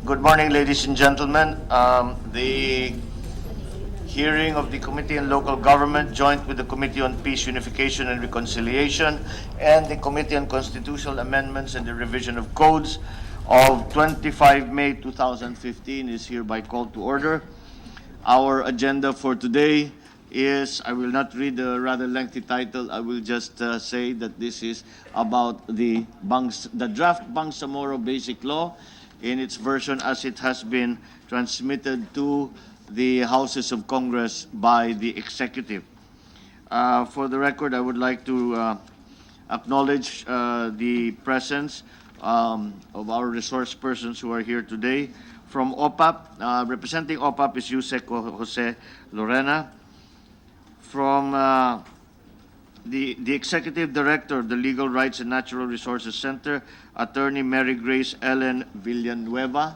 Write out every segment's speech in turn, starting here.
Good morning, ladies and gentlemen. The hearing of the Committee on Local Government, joint with the Committee on Peace, Unification, and Reconciliation, and the Committee on Constitutional Amendments and the Revision of Codes of 25 May 2015 is hereby called to order. Our agenda for today is, I will not read the rather lengthy title, I will just say that this is about the draft Bangsamoro Basic Law in its version as it has been transmitted to the Houses of Congress by the Executive. For the record, I would like to acknowledge the presence of our resource persons who are here today. From OPAP, representing OPAP is Yusek Jose Lorena. From the Executive Director of the Legal Rights and Natural Resources Center, Attorney Mary Grace Ellen Villanueva.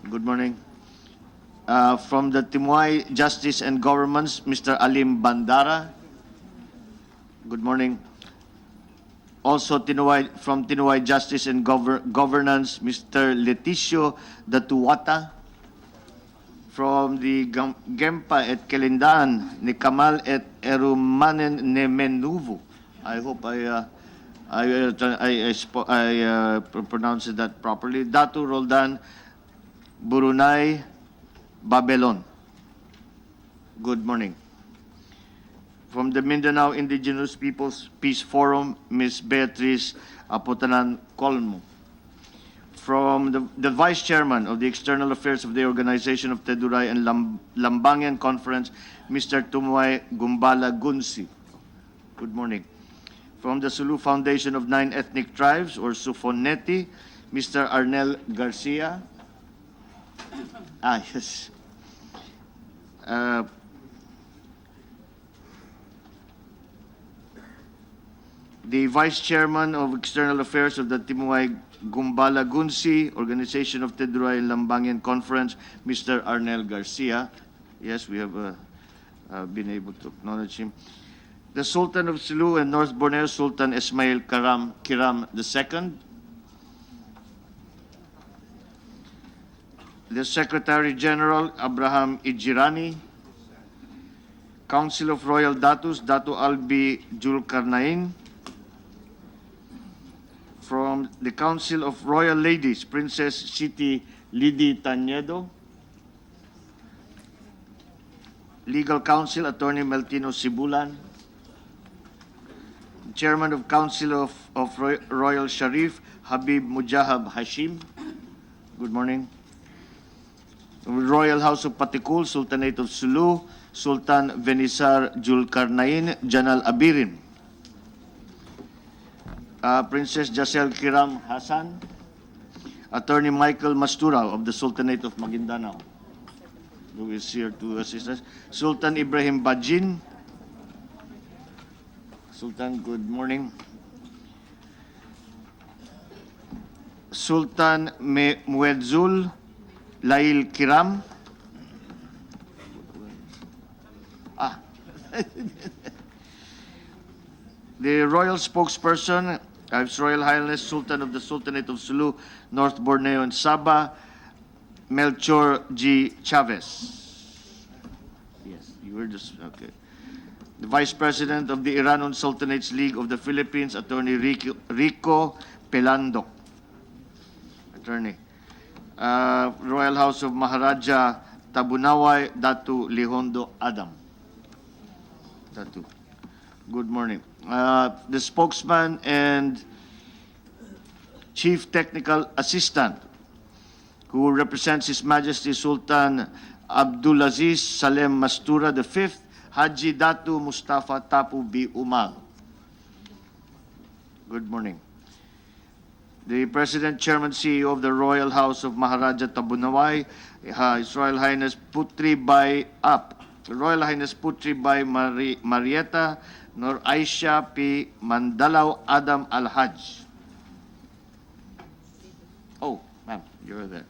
Good morning. From the Timuay Justice and Governments, Mr. Alim Bandara. Good morning. Also from Tinuay Justice and Governance, Mr. Leticio Datuwata. From the Gempa et Kelindaan, ni Kamal et Erumanen Nemenuvu. I hope I pronounced that properly. Datu Roldan Burunay Babelon. Good morning. From the Mindanao Indigenous Peoples Peace Forum, Ms. Beatriz Apotanan Colmo. From the Vice Chairman of the External Affairs of the Organization of Teduray and Lambangan Conference, Mr. Tumway Gumbala Gunsi. Good morning. From the Sulu Foundation of Nine Ethnic Tribes, or Sufoneti, Mr. Arnel Garcia. Yes. The Vice Chairman of External Affairs of the Timuay Gumbala Gunsi, Organization of Teduray and Lambangan Conference, Mr. Arnel Garcia. Yes, we have been able to acknowledge him. The Sultan of Sulu and North Borneo, Sultan Ismail Kiram II. The Secretary General, Abraham Ijirani. Council of Royal Datus, Datu Albi Julkarnain. From the Council of Royal Ladies, Princess Siti Lidi Taniedo. Legal Counsel, Attorney Meltino Sibulan. Chairman of Council of Royal Sharif, Habib Mujahab Hashim. Good morning. Royal House of Patikul, Sultanate of Sulu, Sultan Venisar Julkarnain, Janal Abirin. Princess Jasel Kiram Hassan, Attorney Michael Mastura of the Sultanate of Maguindanao, who is here to assist us. Sultan Ibrahim Bajin. Sultan, good morning. Sultan Muedzul Lail Kiram. The Royal Spokesperson, His Royal Highness Sultan of the Sultanate of Sulu, North Borneo and Sabah, Melchor G. Chavez. Yes, you were just, okay. The Vice President of the Iranon Sultanates League of the Philippines, Attorney Rico Pelandok. Attorney. Royal House of Maharaja Tabunaway, Datu Lihondo Adam. Datu. Good morning. The spokesman and Chief Technical Assistant who represents His Majesty Sultan Abdulaziz Salem Mastura V, Haji Datu Mustafa Tapu B. Umar. Good morning. The President, Chairman, CEO of the Royal House of Maharaja Tabunaway, His Royal Highness Putri Bai Royal Highness Putri Bai Marieta Nur Aisha P. Mandalaw Adam Al-Hajj. Oh, ma'am, you're there.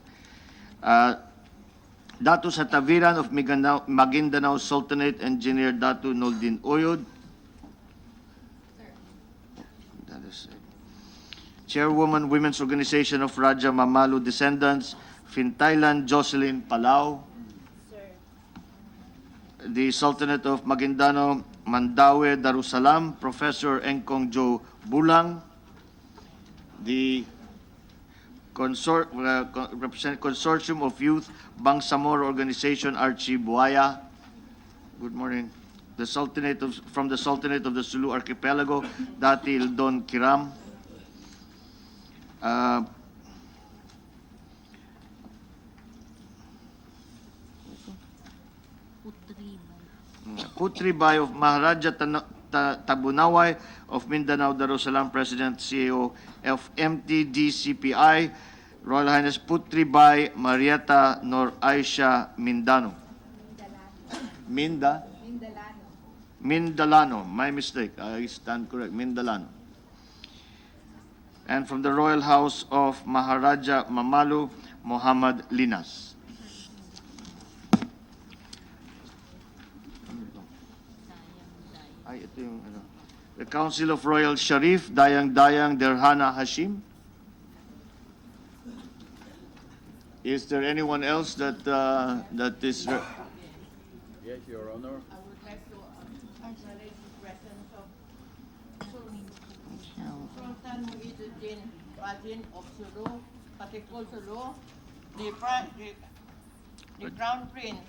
Datu Sataviran of Maguindanao Sultanate, Engineer Datu Noldin Oyod. That is it. Chairwoman, Women's Organization of Raja Mamalu Descendants, Fintaylan Jocelyn Palau. The Sultanate of Maguindano, Mandaue Darussalam, Professor Engkong Jo Bulang. The Consortium of Youth Bangsamoro Organization, Archie Buaya. Good morning. From the Sultanate of the Sulu Archipelago, Dati Ildon Kiram. Putri Bay of Maharaja Tabunaway of Mindanao Darussalam, President CEO of MTDCPI, Royal Highness Putri Bay Marieta Nor Aisha Mindano. Mindalano. My mistake. I stand correct. Mindalano. And from the Royal House of Maharaja Mamalu, Muhammad Linas. The Council of Royal Sharif, Dayang Derhana Hashim. Is there anyone else that is? Yes, Your Honor. I would like to acknowledge the presence of Sultan Muhyiddin Rajin of Sulu, Patikul Sulu, the Crown Prince,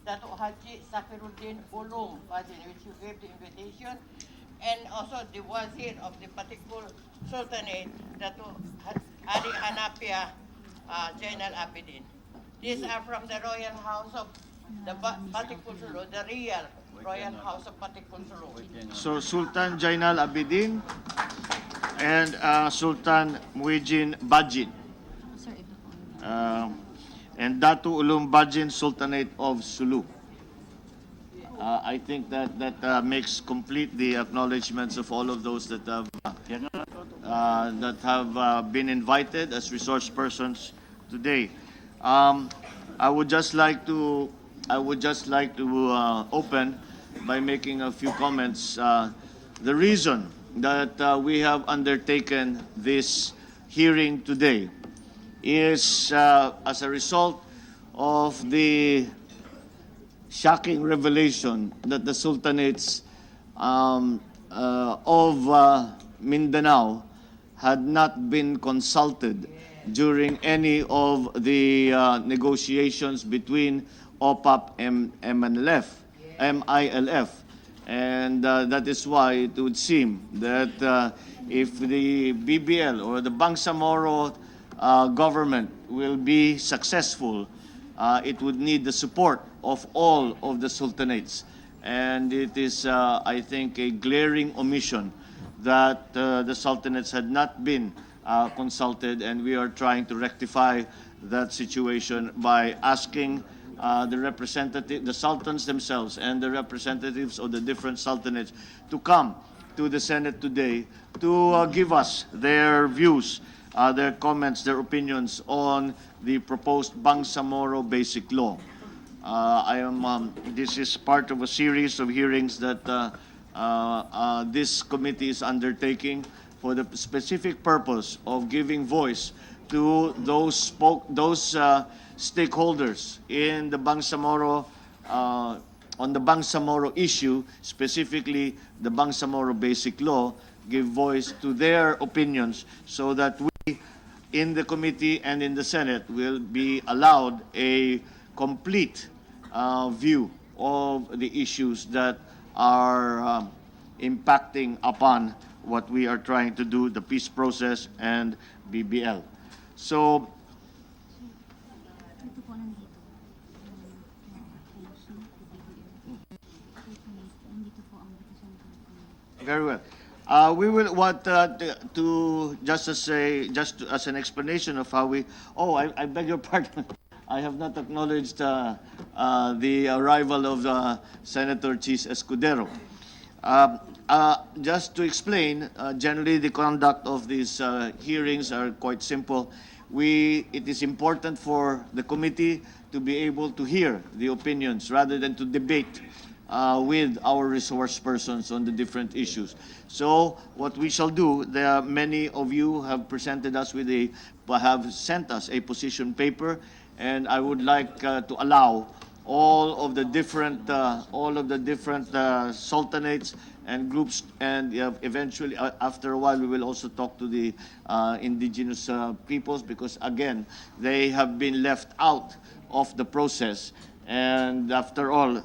Dato Haji Safiruddin Ulum Rajin, which you gave the invitation, and also the Wazir of the Patikul Sultanate, Dato Ali Hanafia Zainal Abidin. These are from the Royal House of the Patikul Sulu, the real Royal House of Patikul Sulu. So Sultan Zainal Abidin and Sultan Muhyiddin Bajin. And Datu Ulum Bajin, Sultanate of Sulu. I think that makes complete the acknowledgements of all of those that have been invited as resource persons today. I would just like to open by making a few comments. The reason that we have undertaken this hearing today is as a result of the shocking revelation that the sultanates of Mindanao had not been consulted during any of the negotiations between OPAP and MILF. And that is why it would seem that if the BBL or the Bangsamoro government will be successful, it would need the support of all of the sultanates. And it is, I think, a glaring omission that the sultanates had not been consulted, and we are trying to rectify that situation by asking the sultans themselves and the representatives of the different sultanates to come to the Senate today to give us their views, their comments, their opinions on the proposed Bangsamoro Basic Law. This is part of a series of hearings that this committee is undertaking for the specific purpose of giving voice to those stakeholders in the Bangsamoro on the Bangsamoro issue, specifically the Bangsamoro Basic Law, give voice to their opinions so that we in the committee and in the Senate will be allowed a complete view of the issues that are impacting upon what we are trying to do, the peace process and BBL. So, very well. We will want to just as an explanation of how we. Oh, I beg your pardon. I have not acknowledged the arrival of Senator Chis Escudero. Just to explain, generally the conduct of these hearings are quite simple. It is important for the committee to be able to hear the opinions rather than to debate with our resource persons on the different issues. So what we shall do, there are many of you have presented us with have sent us a position paper, and I would like to allow all of the different sultanates and groups, and eventually after a while we will also talk to the indigenous peoples, because again they have been left out of the process. And after all,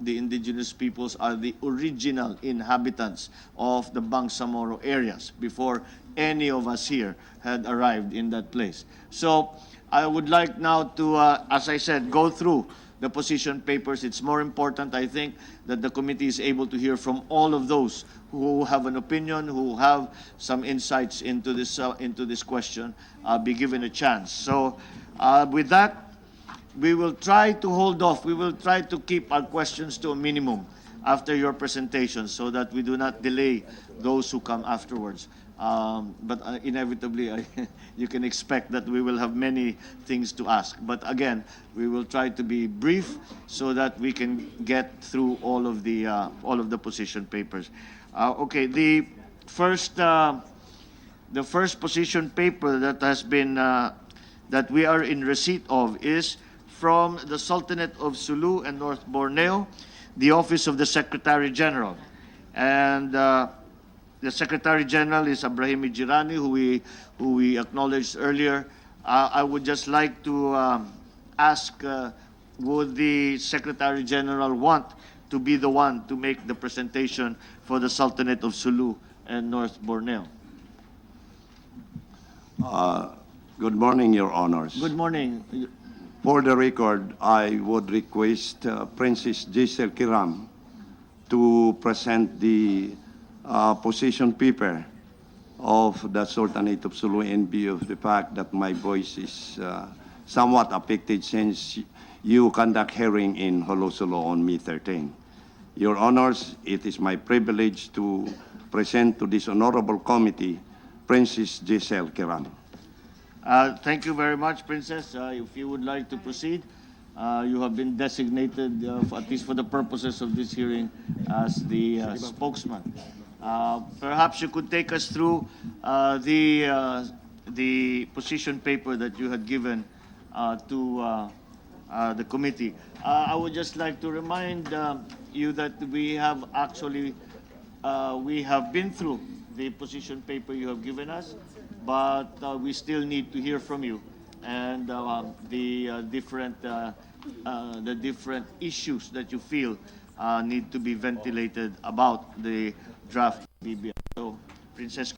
the indigenous peoples are the original inhabitants of the Bangsamoro areas before any of us here had arrived in that place. So I would like now to, as I said, go through the position papers. It's more important, I think, that the committee is able to hear from all of those who have an opinion, who have some insights into this question, be given a chance. So with that, we will try to hold off. We will try to keep our questions to a minimum after your presentation so that we do not delay those who come afterwards. But inevitably, you can expect that we will have many things to ask. But again, we will try to be brief so that we can get through all of the position papers. Okay, the first position paper that has been that we are in receipt of is from the Sultanate of Sulu and North Borneo, the Office of the Secretary General. And the Secretary General is Abrahimi Jirani, who we acknowledged earlier. I would just like to ask, would the Secretary General want to be the one to make the presentation for the Sultanate of Sulu and North Borneo? Good morning, Your Honors. Good morning. For the record, I would request Princess Giselle Kiram to present the position paper of the Sultanate of Sulu in view of the fact that my voice is somewhat affected since you conduct hearing in Holosolo on May 13. Your Honors, it is my privilege to present to this honorable committee Princess Giselle Kiram. Thank you very much, Princess. If you would like to proceed, you have been designated, at least for the purposes of this hearing, as the spokesman. Perhaps you could take us through the position paper that you had given to the committee. I would just like to remind you that we have actually we have been through the position paper you have given us, but we still need to hear from you and the different issues that you feel need to be ventilated about the draft BBI. So, Princess.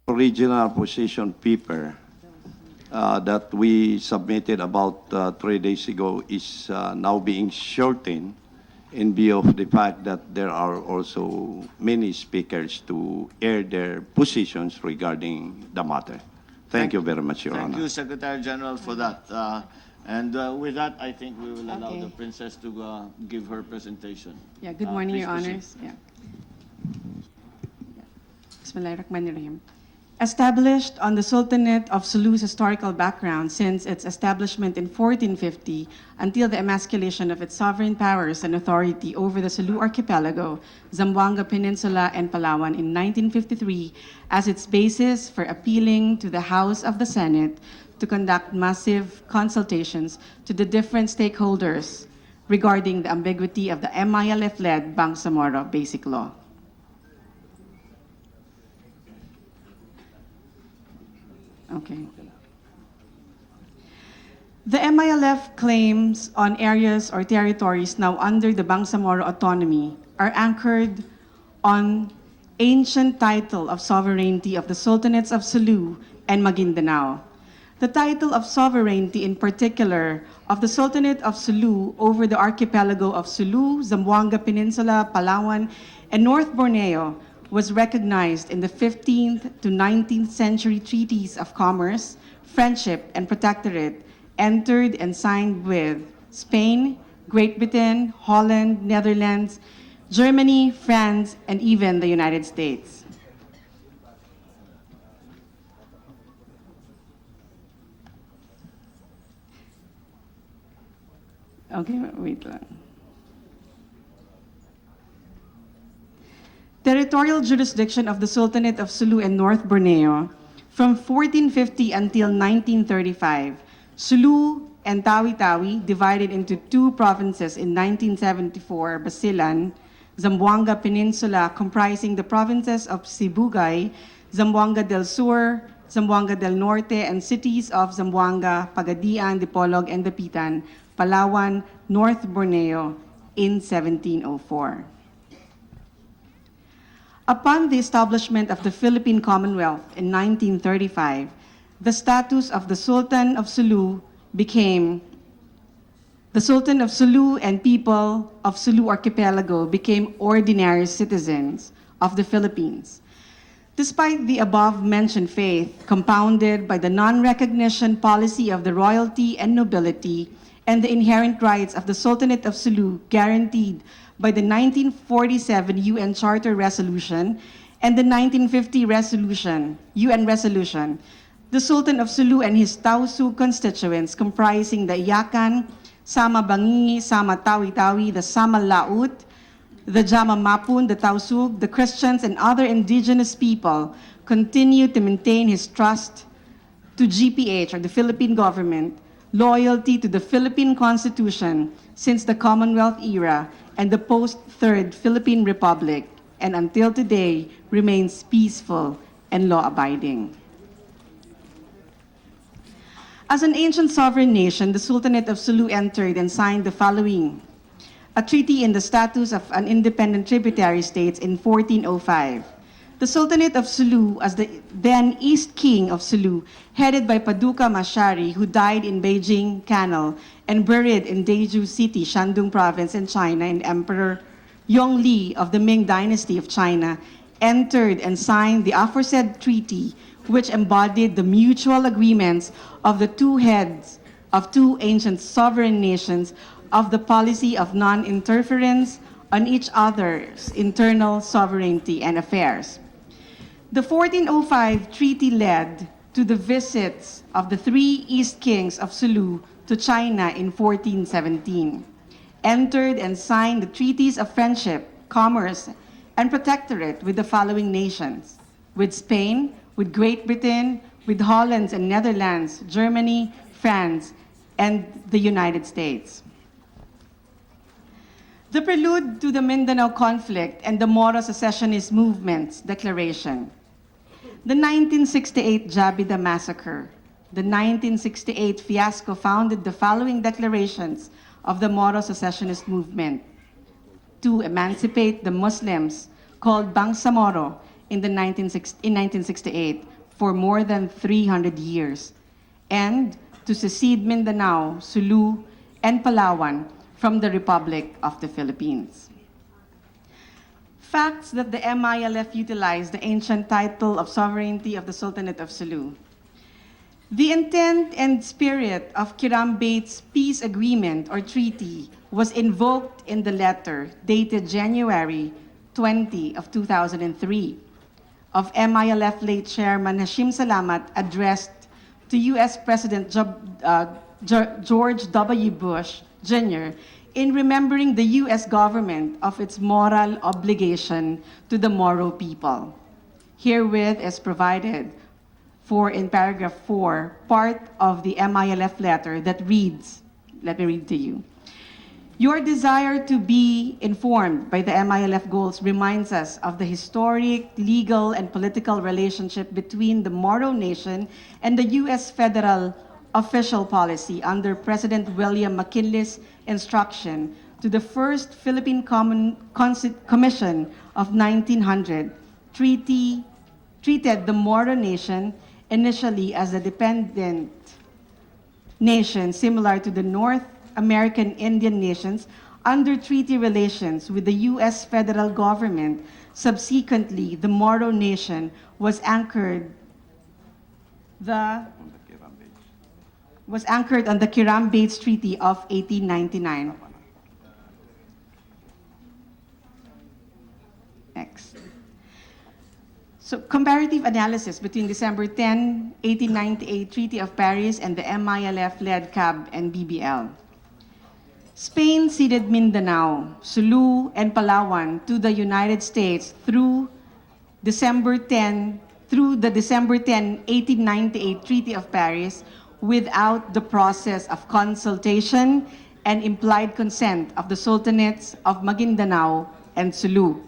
Original position paper that we submitted about 3 days ago is now being shortened in view of the fact that there are also many speakers to air their positions regarding the matter. Thank you very much, Your Honor. Thank you, Secretary General, for that. And with that, I think we will allow the Princess to give her presentation. Yeah, good morning, Please Your proceed. Honors. Yeah. Bismillahirrahmanirrahim. Established on the Sultanate of Sulu's historical background since its establishment in 1450 until the emasculation of its sovereign powers and authority over the Sulu archipelago, Zamboanga Peninsula, and Palawan in 1953 as its basis for appealing to the House of the Senate to conduct massive consultations to the different stakeholders regarding the ambiguity of the MILF-led Bangsamoro Basic Law. Okay. The MILF claims on areas or territories now under the Bangsamoro autonomy are anchored on ancient title of sovereignty of the Sultanates of Sulu and Maguindanao. The title of sovereignty in particular of the Sultanate of Sulu over the archipelago of Sulu, Zamboanga Peninsula, Palawan, and North Borneo was recognized in the 15th to 19th century treaties of commerce, friendship, and protectorate entered and signed with Spain, Great Britain, Holland, Netherlands, Germany, France, and even the United States. Okay, wait lang. Territorial jurisdiction of the Sultanate of Sulu and North Borneo from 1450 until 1935. Sulu and Tawi-Tawi divided into two provinces in 1974, Basilan, Zamboanga Peninsula comprising the provinces of Sibugay, Zamboanga del Sur, Zamboanga del Norte, and cities of Zamboanga, Pagadian, Dipolog, and Dapitan, Palawan, North Borneo in 1704. Upon the establishment of the Philippine Commonwealth in 1935, the status of the Sultan of Sulu became the Sultan of Sulu, and people of Sulu Archipelago became ordinary citizens of the Philippines. Despite the above-mentioned faith, compounded by the non-recognition policy of the royalty and nobility, and the inherent rights of the Sultanate of Sulu guaranteed by the 1947 UN Charter Resolution and the 1950 UN Resolution, the Sultan of Sulu and his Tausug constituents comprising the Iyakan, Sama Bangi, Sama Tawi-Tawi, the Sama Laut, the Jama Mapun, the Tausug, the Christians, and other indigenous people continue to maintain his trust to GPH, or the Philippine government, loyalty to the Philippine Constitution since the Commonwealth era and the post-Third Philippine Republic, and until today remains peaceful and law-abiding. As an ancient sovereign nation, the Sultanate of Sulu entered and signed the following: a treaty in the status of an independent tributary state in 1405. The Sultanate of Sulu, as the then East King of Sulu, headed by Paduka Mashari, who died in Beijing Canal and buried in Daeju City, Shandong Province in China, and Emperor Yongli of the Ming Dynasty of China, entered and signed the aforesaid treaty, which embodied the mutual agreements of the two heads of two ancient sovereign nations of the policy of non-interference on each other's internal sovereignty and affairs. The 1405 treaty led to the visits of the three East Kings of Sulu to China in 1417, entered and signed the treaties of friendship, commerce, and protectorate with the following nations: with Spain, with Great Britain, with Holland and Netherlands, Germany, France, and the United States. The prelude to the Mindanao conflict and the Moro secessionist movement's declaration. The 1968 Jabida massacre, the 1968 fiasco founded the following declarations of the Moro secessionist movement: to emancipate the Muslims, called Bangsamoro in 1968 for more than 300 years, and to secede Mindanao, Sulu, and Palawan from the Republic of the Philippines. Facts that the MILF utilized the ancient title of sovereignty of the Sultanate of Sulu. The intent and spirit of Kiram Bate's peace agreement or treaty was invoked in the letter dated January 20 of 2003 of MILF late Chairman Hashim Salamat, addressed to U.S. President George W. Bush Jr. in remembering the U.S. government of its moral obligation to the Moro people. Herewith is provided for in paragraph 4, part of the MILF letter that reads, let me read to you. Your desire to be informed by the MILF goals reminds us of the historic, legal, and political relationship between the Moro Nation and the U.S. federal official policy under President William McKinley's instruction to the First Philippine Commission of 1900 treated the Moro Nation initially as a dependent nation similar to the North American Indian nations under treaty relations with the U.S. federal government. Subsequently, the Moro Nation was anchored on the Kiram Bates Treaty of 1899. Next. So, comparative analysis between December 10, 1898 Treaty of Paris and the MILF-led CAB and BBL. Spain ceded Mindanao, Sulu, and Palawan to the United States through the December 10, 1898 Treaty of Paris without the process of consultation and implied consent of the Sultanates of Maguindanao and Sulu.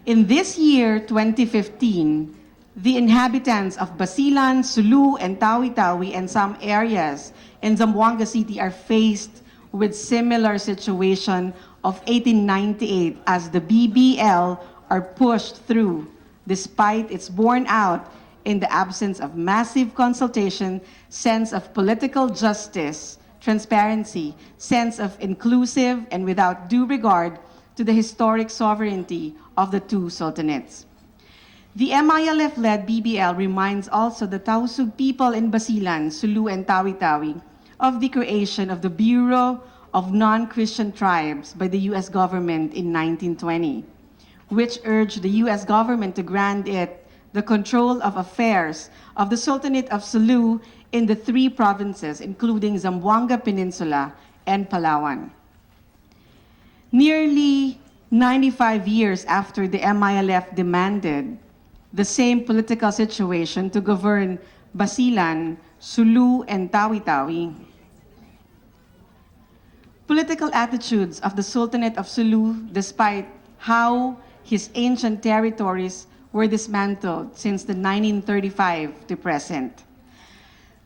In this year, 2015, the inhabitants of Basilan, Sulu, and Tawi-Tawi and some areas in Zamboanga City are faced with similar situation of 1898 as the BBL are pushed through despite its borne out in the absence of massive consultation, sense of political justice, transparency, sense of inclusive, and without due regard to the historic sovereignty of the two sultanates. The MILF-led BBL reminds also the Tausug people in Basilan, Sulu, and Tawi-Tawi of the creation of the Bureau of Non-Christian Tribes by the U.S. government in 1920, which urged the U.S. government to grant it the control of affairs of the Sultanate of Sulu in the three provinces, including Zamboanga Peninsula and Palawan. Nearly 95 years after the MILF demanded the same political situation to govern Basilan, Sulu, and Tawi-Tawi, political attitudes of the Sultanate of Sulu, despite how his ancient territories were dismantled since the 1935 to present.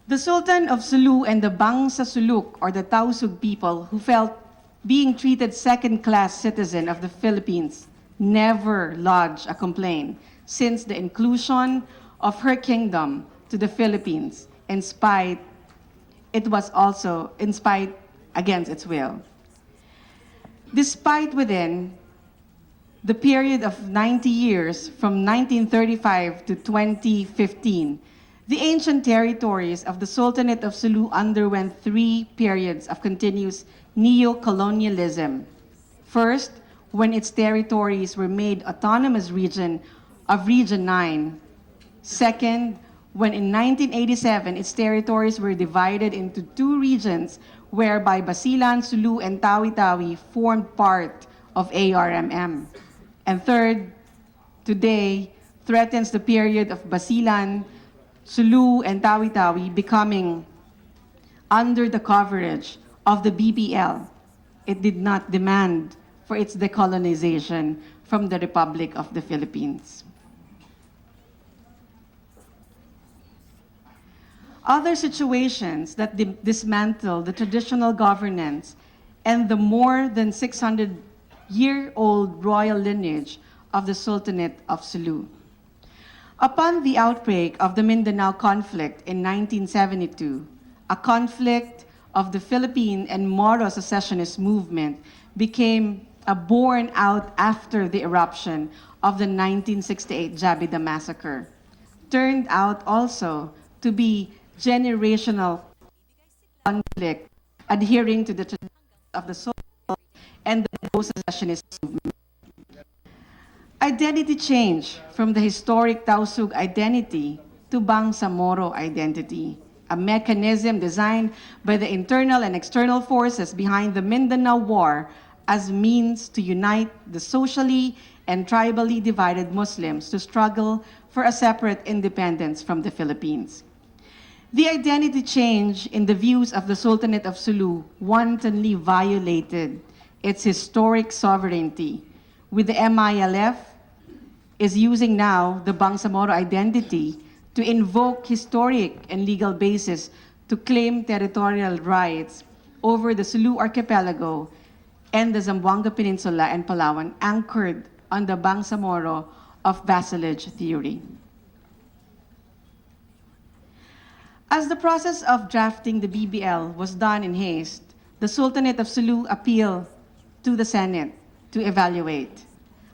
The Sultan of Sulu and the Bangsa Suluk, or the Tausug people, who felt being treated second-class citizen of the Philippines, never lodged a complaint since the inclusion of her kingdom to the Philippines, in spite against its will. Despite within the period of 90 years from 1935 to 2015, the ancient territories of the Sultanate of Sulu underwent three periods of continuous neo-colonialism. First, when its territories were made autonomous region of Region 9. Second, when in 1987 its territories were divided into two regions whereby Basilan, Sulu, and Tawi-Tawi formed part of ARMM. And third, today threatens the period of Basilan, Sulu, and Tawi-Tawi becoming under the coverage of the BBL. It did not demand for its decolonization from the Republic of the Philippines. Other situations that dismantle the traditional governance and the more than 600-year-old royal lineage of the Sultanate of Sulu. Upon the outbreak of the Mindanao conflict in 1972, a conflict of the Philippine and Moro secessionist movement became born out after the eruption of the 1968 Jabida massacre, turned out also to be generational conflict adhering to the traditions of the Sulu and the Moro secessionist movement. Identity change from the historic Tausug identity to Bangsamoro identity, a mechanism designed by the internal and external forces behind the Mindanao War as means to unite the socially and tribally divided Muslims to struggle for a separate independence from the Philippines. The identity change in the views of the Sultanate of Sulu wantonly violated its historic sovereignty, with the MILF is using now the Bangsamoro identity to invoke historic and legal basis to claim territorial rights over the Sulu archipelago and the Zamboanga Peninsula and Palawan, anchored on the Bangsamoro of vassalage theory. As the process of drafting the BBL was done in haste, the Sultanate of Sulu appealed to the Senate to evaluate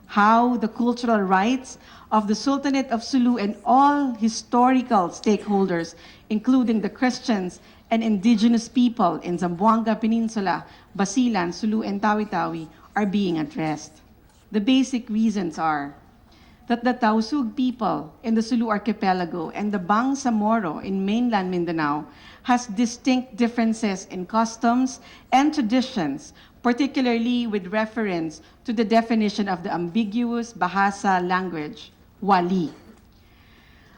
how the cultural rights of the Sultanate of Sulu and all historical stakeholders, including the Christians and indigenous people in Zamboanga Peninsula, Basilan, Sulu, and Tawi-Tawi, are being addressed. The basic reasons are that the Tausug people in the Sulu archipelago and the Bangsamoro in mainland Mindanao has distinct differences in customs and traditions, particularly with reference to the definition of the ambiguous Bahasa language, Wali.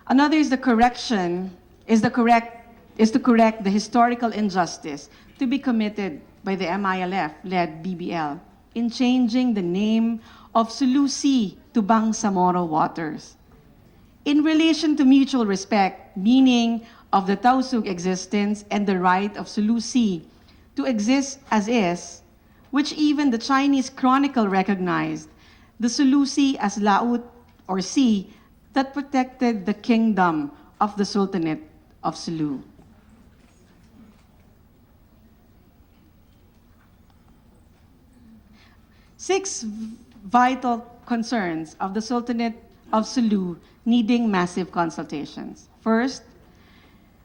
Another is to correct the historical injustice to be committed by the MILF-led BBL in changing the name of Sulu Sea to Bangsamoro waters. In relation to mutual respect, meaning of the Tausug existence and the right of Sulu Sea to exist as is, which even the Chinese chronicle recognized, the Sulu Sea as Laut or sea that protected the kingdom of the Sultanate of Sulu. Six vital concerns of the Sultanate of Sulu needing massive consultations. First,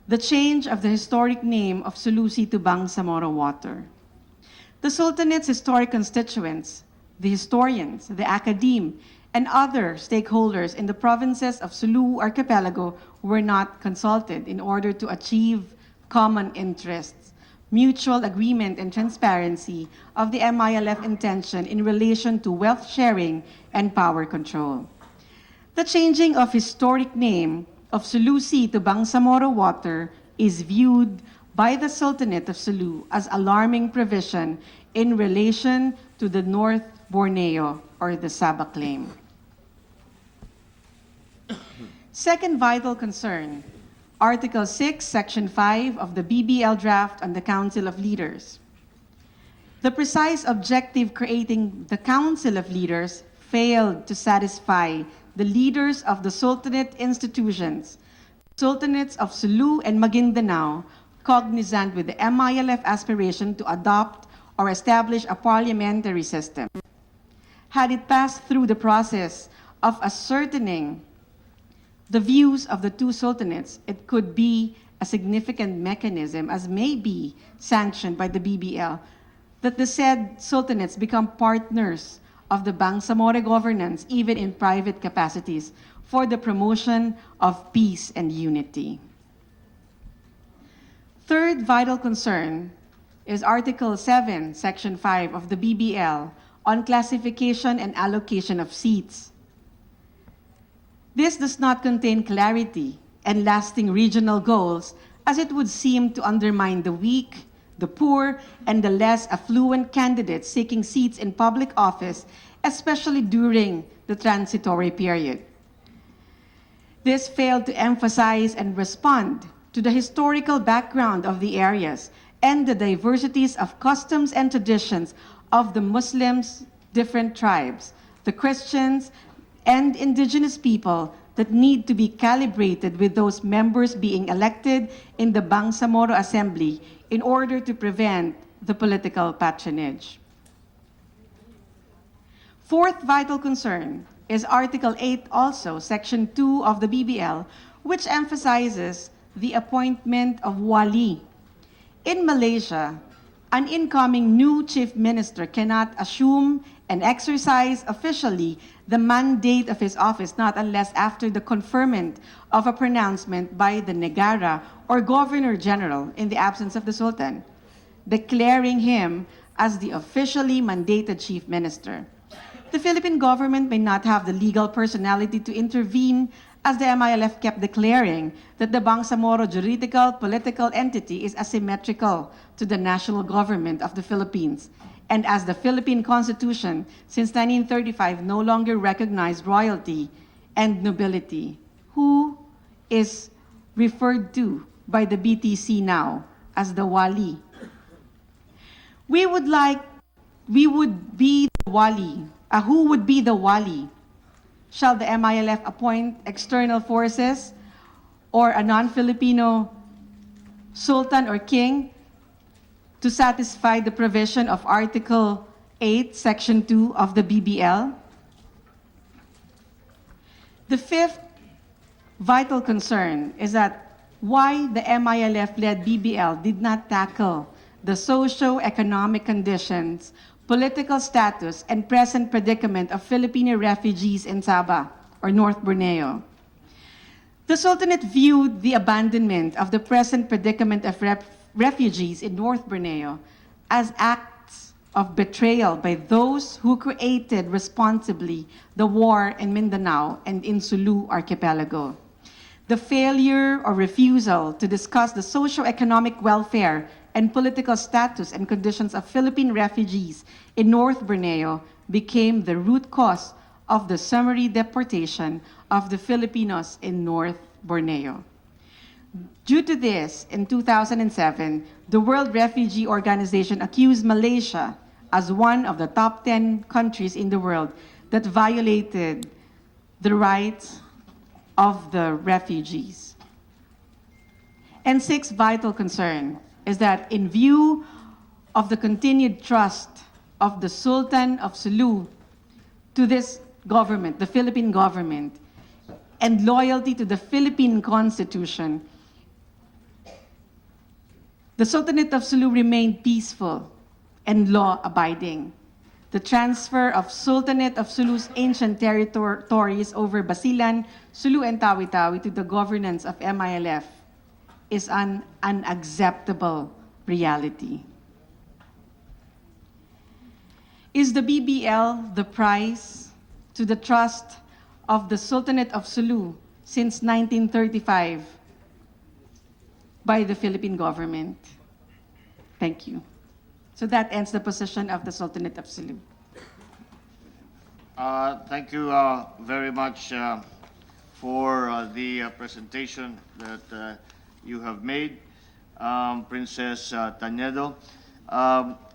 the change of the historic name of Sulu Sea to Bangsamoro water. The Sultanate's historic constituents, the historians, the academe, and other stakeholders in the provinces of Sulu archipelago were not consulted in order to achieve common interests, mutual agreement and transparency of the MILF intention in relation to wealth sharing and power control. The changing of historic name of Sulu Sea to Bangsamoro water is viewed by the Sultanate of Sulu as alarming provision in relation to the North Borneo or the Sabah claim. Second vital concern, Article 6, Section 5 of the BBL draft on the Council of Leaders. The precise objective creating the Council of Leaders failed to satisfy the leaders of the Sultanate institutions, Sultanates of Sulu and Maguindanao, cognizant with the MILF aspiration to adopt or establish a parliamentary system. Had it passed through the process of ascertaining the views of the two sultanates, it could be a significant mechanism, as may be sanctioned by the BBL, that the said sultanates become partners of the Bangsamoro governance, even in private capacities, for the promotion of peace and unity. Third vital concern is Article 7, Section 5 of the BBL on classification and allocation of seats. This does not contain clarity and lasting regional goals, as it would seem to undermine the weak, the poor, and the less affluent candidates seeking seats in public office, especially during the transitory period. This failed to emphasize and respond to the historical background of the areas and the diversities of customs and traditions of the Muslims, different tribes, the Christians, and indigenous people that need to be calibrated with those members being elected in the Bangsamoro Assembly in order to prevent the political patronage. Fourth vital concern is Article 8 also, Section 2 of the BBL, which emphasizes the appointment of wali. In Malaysia, an incoming new chief minister cannot assume and exercise officially the mandate of his office not unless after the conferment of a pronouncement by the Negara or Governor General in the absence of the Sultan, declaring him as the officially mandated chief minister. The Philippine government may not have the legal personality to intervene, as the MILF kept declaring that the Bangsamoro juridical political entity is asymmetrical to the national government of the Philippines, and as the Philippine Constitution since 1935 no longer recognized royalty and nobility, who is referred to by the BTC now as the wali. Who would be the wali? Shall the MILF appoint external forces or a non-Filipino sultan or king to satisfy the provision of Article 8, Section 2 of the BBL? The fifth vital concern is that why the MILF-led BBL did not tackle the socio-economic conditions, political status, and present predicament of Filipino refugees in Sabah, or North Borneo. The Sultanate viewed the abandonment of the present predicament of refugees in North Borneo as acts of betrayal by those who created responsibly the war in Mindanao and in Sulu archipelago. The failure or refusal to discuss the socio-economic welfare and political status and conditions of Philippine refugees in North Borneo became the root cause of the summary deportation of the Filipinos in North Borneo. Due to this, in 2007, the World Refugee Organization accused Malaysia as one of the top 10 countries in the world that violated the rights of the refugees. And sixth vital concern is that in view of the continued trust of the Sultan of Sulu to this government, the Philippine government, and loyalty to the Philippine Constitution, the Sultanate of Sulu remained peaceful and law-abiding. The transfer of Sultanate of Sulu's ancient territories over Basilan, Sulu, and Tawi-Tawi to the governance of MILF is an unacceptable reality. Is the BBL the price to the trust of the Sultanate of Sulu since 1935 by the Philippine government? Thank you. So that ends the position of the Sultanate of Sulu. Thank you very much for the presentation that you have made, Princess Tanedo.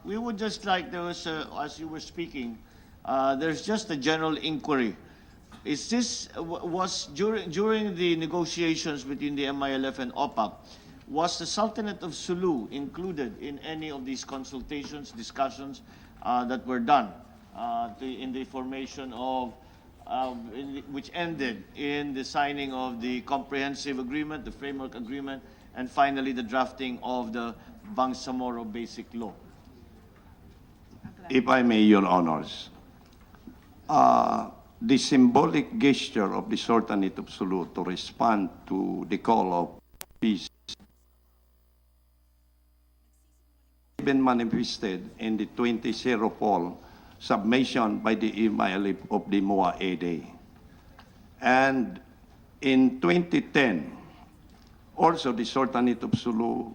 We would just like, there was, as you were speaking, there's just a general inquiry. Is this, was during the negotiations between the MILF and OPAP, was the Sultanate of Sulu included in any of these consultations, discussions that were done in the formation of, which ended in the signing of the comprehensive agreement, the framework agreement, and finally the drafting of the Bangsamoro Basic Law? If I may, Your Honors, the symbolic gesture of the Sultanate of Sulu to respond to the call of peace been manifested in the 20-0 poll submission by the MILF of the MOA Day. And in 2010, also the Sultanate of Sulu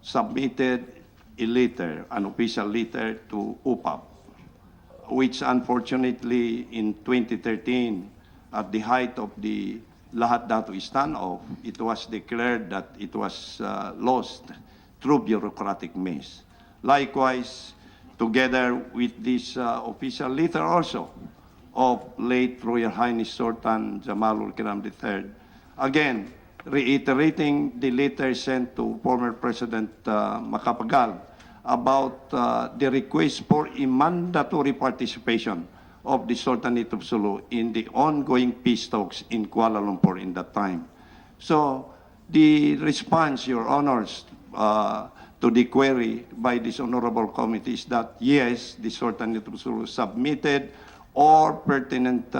submitted a letter, an official letter to UPAP, which unfortunately in 2013, at the height of the Lahat Datu standoff, it was declared that it was lost through bureaucratic means. Likewise, together with this official letter also of late Royal Highness Sultan Jamalul Kiram III, again, reiterating the letter sent to former President Macapagal about the request for a mandatory participation of the Sultanate of Sulu in the ongoing peace talks in Kuala Lumpur in that time. So the response, Your Honors, to the query by this honorable committee is that yes, the Sultanate of Sulu submitted all pertinent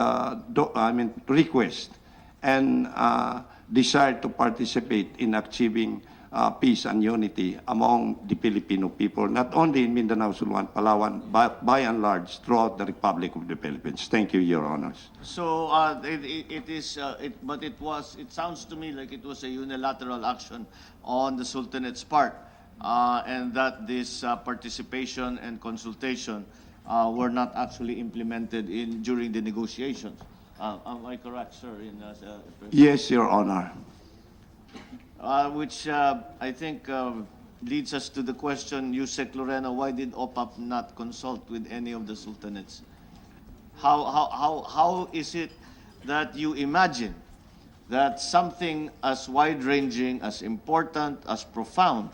request and desire to participate in achieving peace and unity among the Filipino people, not only in Mindanao, Sulu, and Palawan, but by and large throughout the Republic of the Philippines. Thank you, Your Honors. So but it sounds to me like it was a unilateral action on the Sultanate's part, and that this participation and consultation were not actually implemented during the negotiations. Am I correct, sir? Yes, Your Honor. Which I think leads us to the question, Yusek Lorena, why did OPAP not consult with any of the sultanates? How is it that you imagine that something as wide-ranging, as important, as profound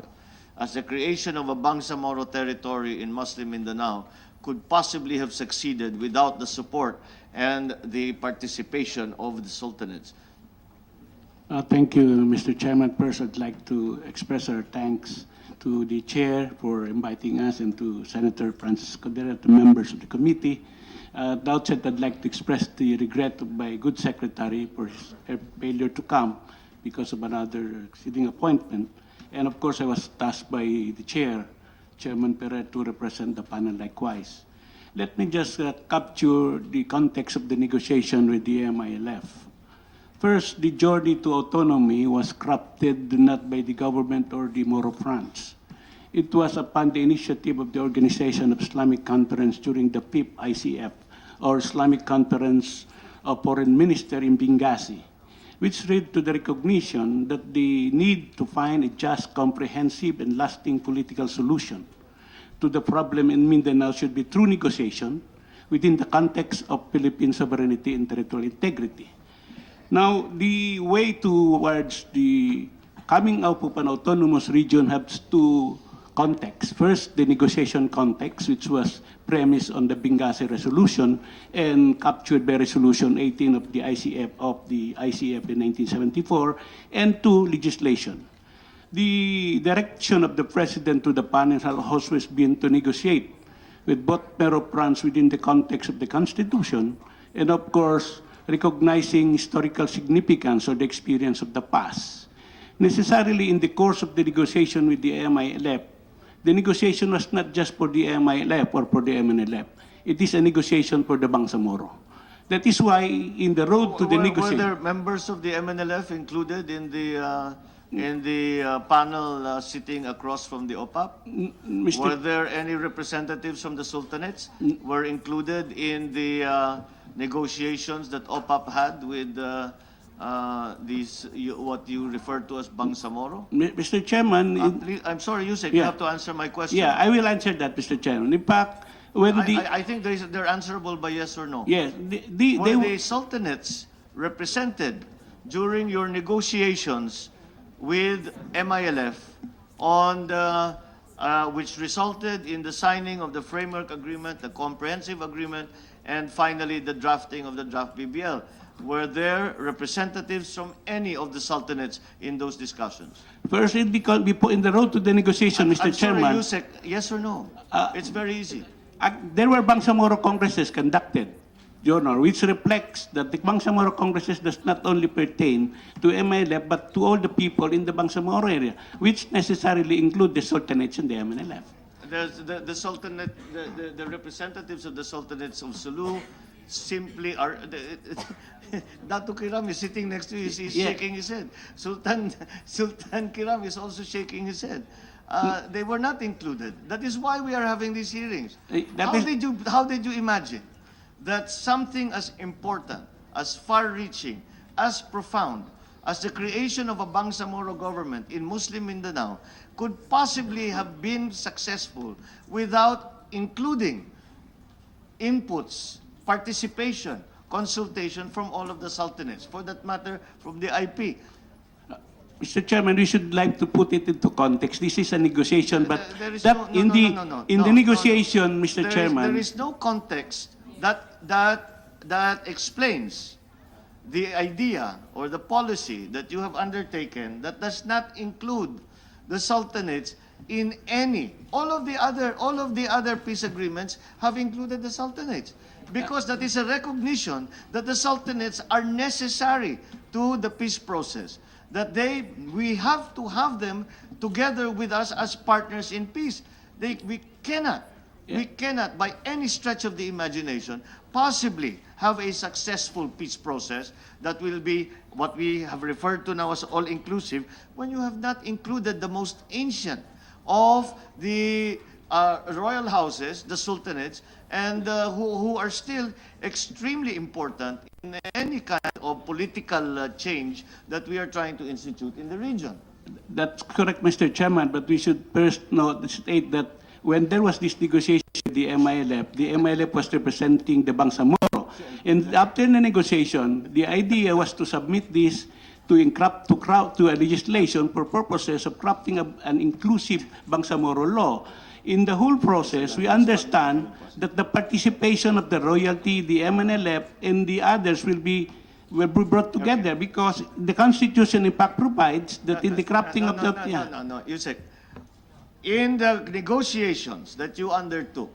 as the creation of a Bangsamoro territory in Muslim Mindanao could possibly have succeeded without the support and the participation of the sultanates? Thank you, Mr. Chairman. First, I'd like to express our thanks to the chair for inviting us and to Senator Francis Codera, to members of the committee. At the outset, I'd like to express the regret of my good secretary for her failure to come because of another sitting appointment. And of course, I was tasked by the chair, Chairman Perez, to represent the panel likewise. Let me just capture the context of the negotiation with the MILF. First, the journey to autonomy was crafted not by the government or the Moro France. It was upon the initiative of the Organization of Islamic Conference during the 5th ICF, or Islamic Conference of Foreign Ministers in Benghazi, which led to the recognition that the need to find a just, comprehensive, and lasting political solution to the problem in Mindanao should be through negotiation within the context of Philippine sovereignty and territorial integrity. Now, the way towards the coming out of an autonomous region has two contexts. First, the negotiation context, which was premised on the Benghazi Resolution and captured by Resolution 18 of the ICF in 1974, and two, legislation. The direction of the President to the panel has always been to negotiate with both Moro France within the context of the Constitution and, of course, recognizing historical significance or the experience of the past. Necessarily, in the course of the negotiation with the MILF, the negotiation was not just for the MILF or for the MNLF. It is a negotiation for the Bangsamoro. That is why in the road to the negotiation... Were there members of the MNLF included in the panel sitting across from the OPAP? Were there any representatives from the sultanates were included in the negotiations that OPAP had with what you refer to as Bangsamoro? Mr. Chairman... I'm sorry, Yusek, you have to answer my question. Yeah, I will answer that, Mr. Chairman. In fact, when I think they're answerable by yes or no. Yes, Were the sultanates represented during your negotiations with MILF on the, which resulted in the signing of the framework agreement, the comprehensive agreement, and finally the drafting of the draft BBL? Were there representatives from any of the sultanates in those discussions? First, because before in the road to the negotiation, Mr. Chairman... I'm sorry, Yusek, yes or no? It's very easy. There were Bangsamoro congresses conducted, Your Honor, which reflects that the Bangsamoro congresses does not only pertain to MILF, but to all the people in the Bangsamoro area, which necessarily include the sultanates and the MNLF. The sultanate, the representatives of the sultanates of Sulu simply are... Dato Kiram is sitting next to you, he's shaking his head. Sultan Kiram is also shaking his head. They were not included. That is why we are having these hearings. How did you imagine that something as important, as far-reaching, as profound as the creation of a Bangsamoro government in Muslim Mindanao could possibly have been successful without including inputs, participation, consultation from all of the sultanates, for that matter, from the IP? Mr. Chairman, we should like to put it into context. This is a negotiation, but in the negotiation, Mr. Chairman... There is no context that explains the idea or the policy that you have undertaken that does not include the sultanates in any. All of the other peace agreements have included the sultanates, because that is a recognition that the sultanates are necessary to the peace process, that we have to have them together with us as partners in peace. We cannot, by any stretch of the imagination, possibly have a successful peace process that will be what we have referred to now as all-inclusive when you have not included the most ancient of the royal houses, the sultanates, and who are still extremely important in any kind of political change that we are trying to institute in the region. That's correct, Mr. Chairman, but we should first state that when there was this negotiation with the MILF was representing the Bangsamoro. And after the negotiation, the idea was to submit this to a legislation for purposes of crafting an inclusive Bangsamoro law. In the whole process, we understand that the participation of the royalty, the MNLF, and the others will be brought together because the Constitution, in fact, provides that in the crafting of the... Yusek, in the negotiations that you undertook,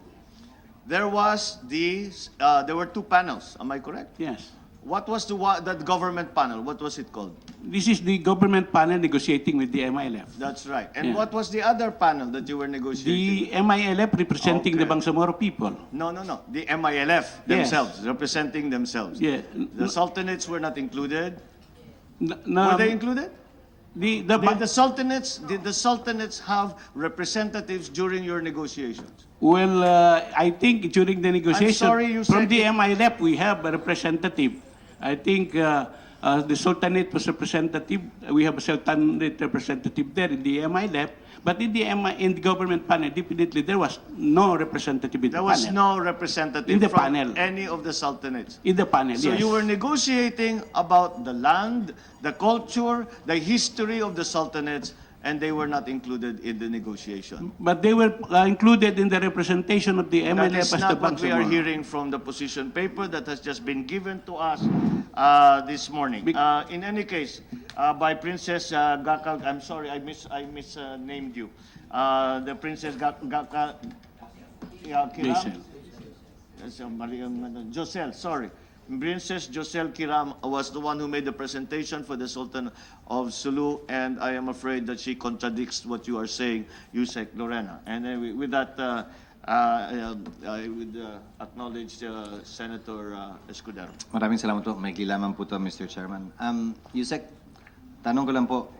there were two panels. Am I correct? Yes. What was that government panel? What was it called? This is the government panel negotiating with the MILF. That's right. And Yeah. what was the other panel that you were negotiating? The MILF representing the Okay. Bangsamoro people. No. The MILF themselves, representing themselves. Yeah. The Sultanates were not included. No, Were they included? Did the the Sultanates have representatives during your negotiations? Well, I think during the negotiation, sorry, you from said the it- MILF, we have a representative. I think the Sultanate was representative. We have a Sultanate representative there in the MILF. But in the government panel, definitely there was no representative in There the was panel. no representative In the from panel. any of the Sultanates. In the panel, So yes. you were negotiating about the land, the culture, the history of the Sultanates, and they were not included in the negotiation. But they were included in the representation of the That MILF is as the not what we are Bangsamoro. hearing from the position paper that has just been given to us this morning. In any case, by Princess Gakal, I'm sorry, I misnamed you. The Princess Gakal Kiram? Jason. Yes, Josel, sorry. Princess Josel Kiram was the one who made the presentation for the Sultan of Sulu, and I am afraid that she contradicts what you are saying, Yusek Lorena. And with that, I would acknowledge Senator Escudero. Maraming salamat po. May kilaman po to, Mr. Chairman. Yusek, tanong ko lang po,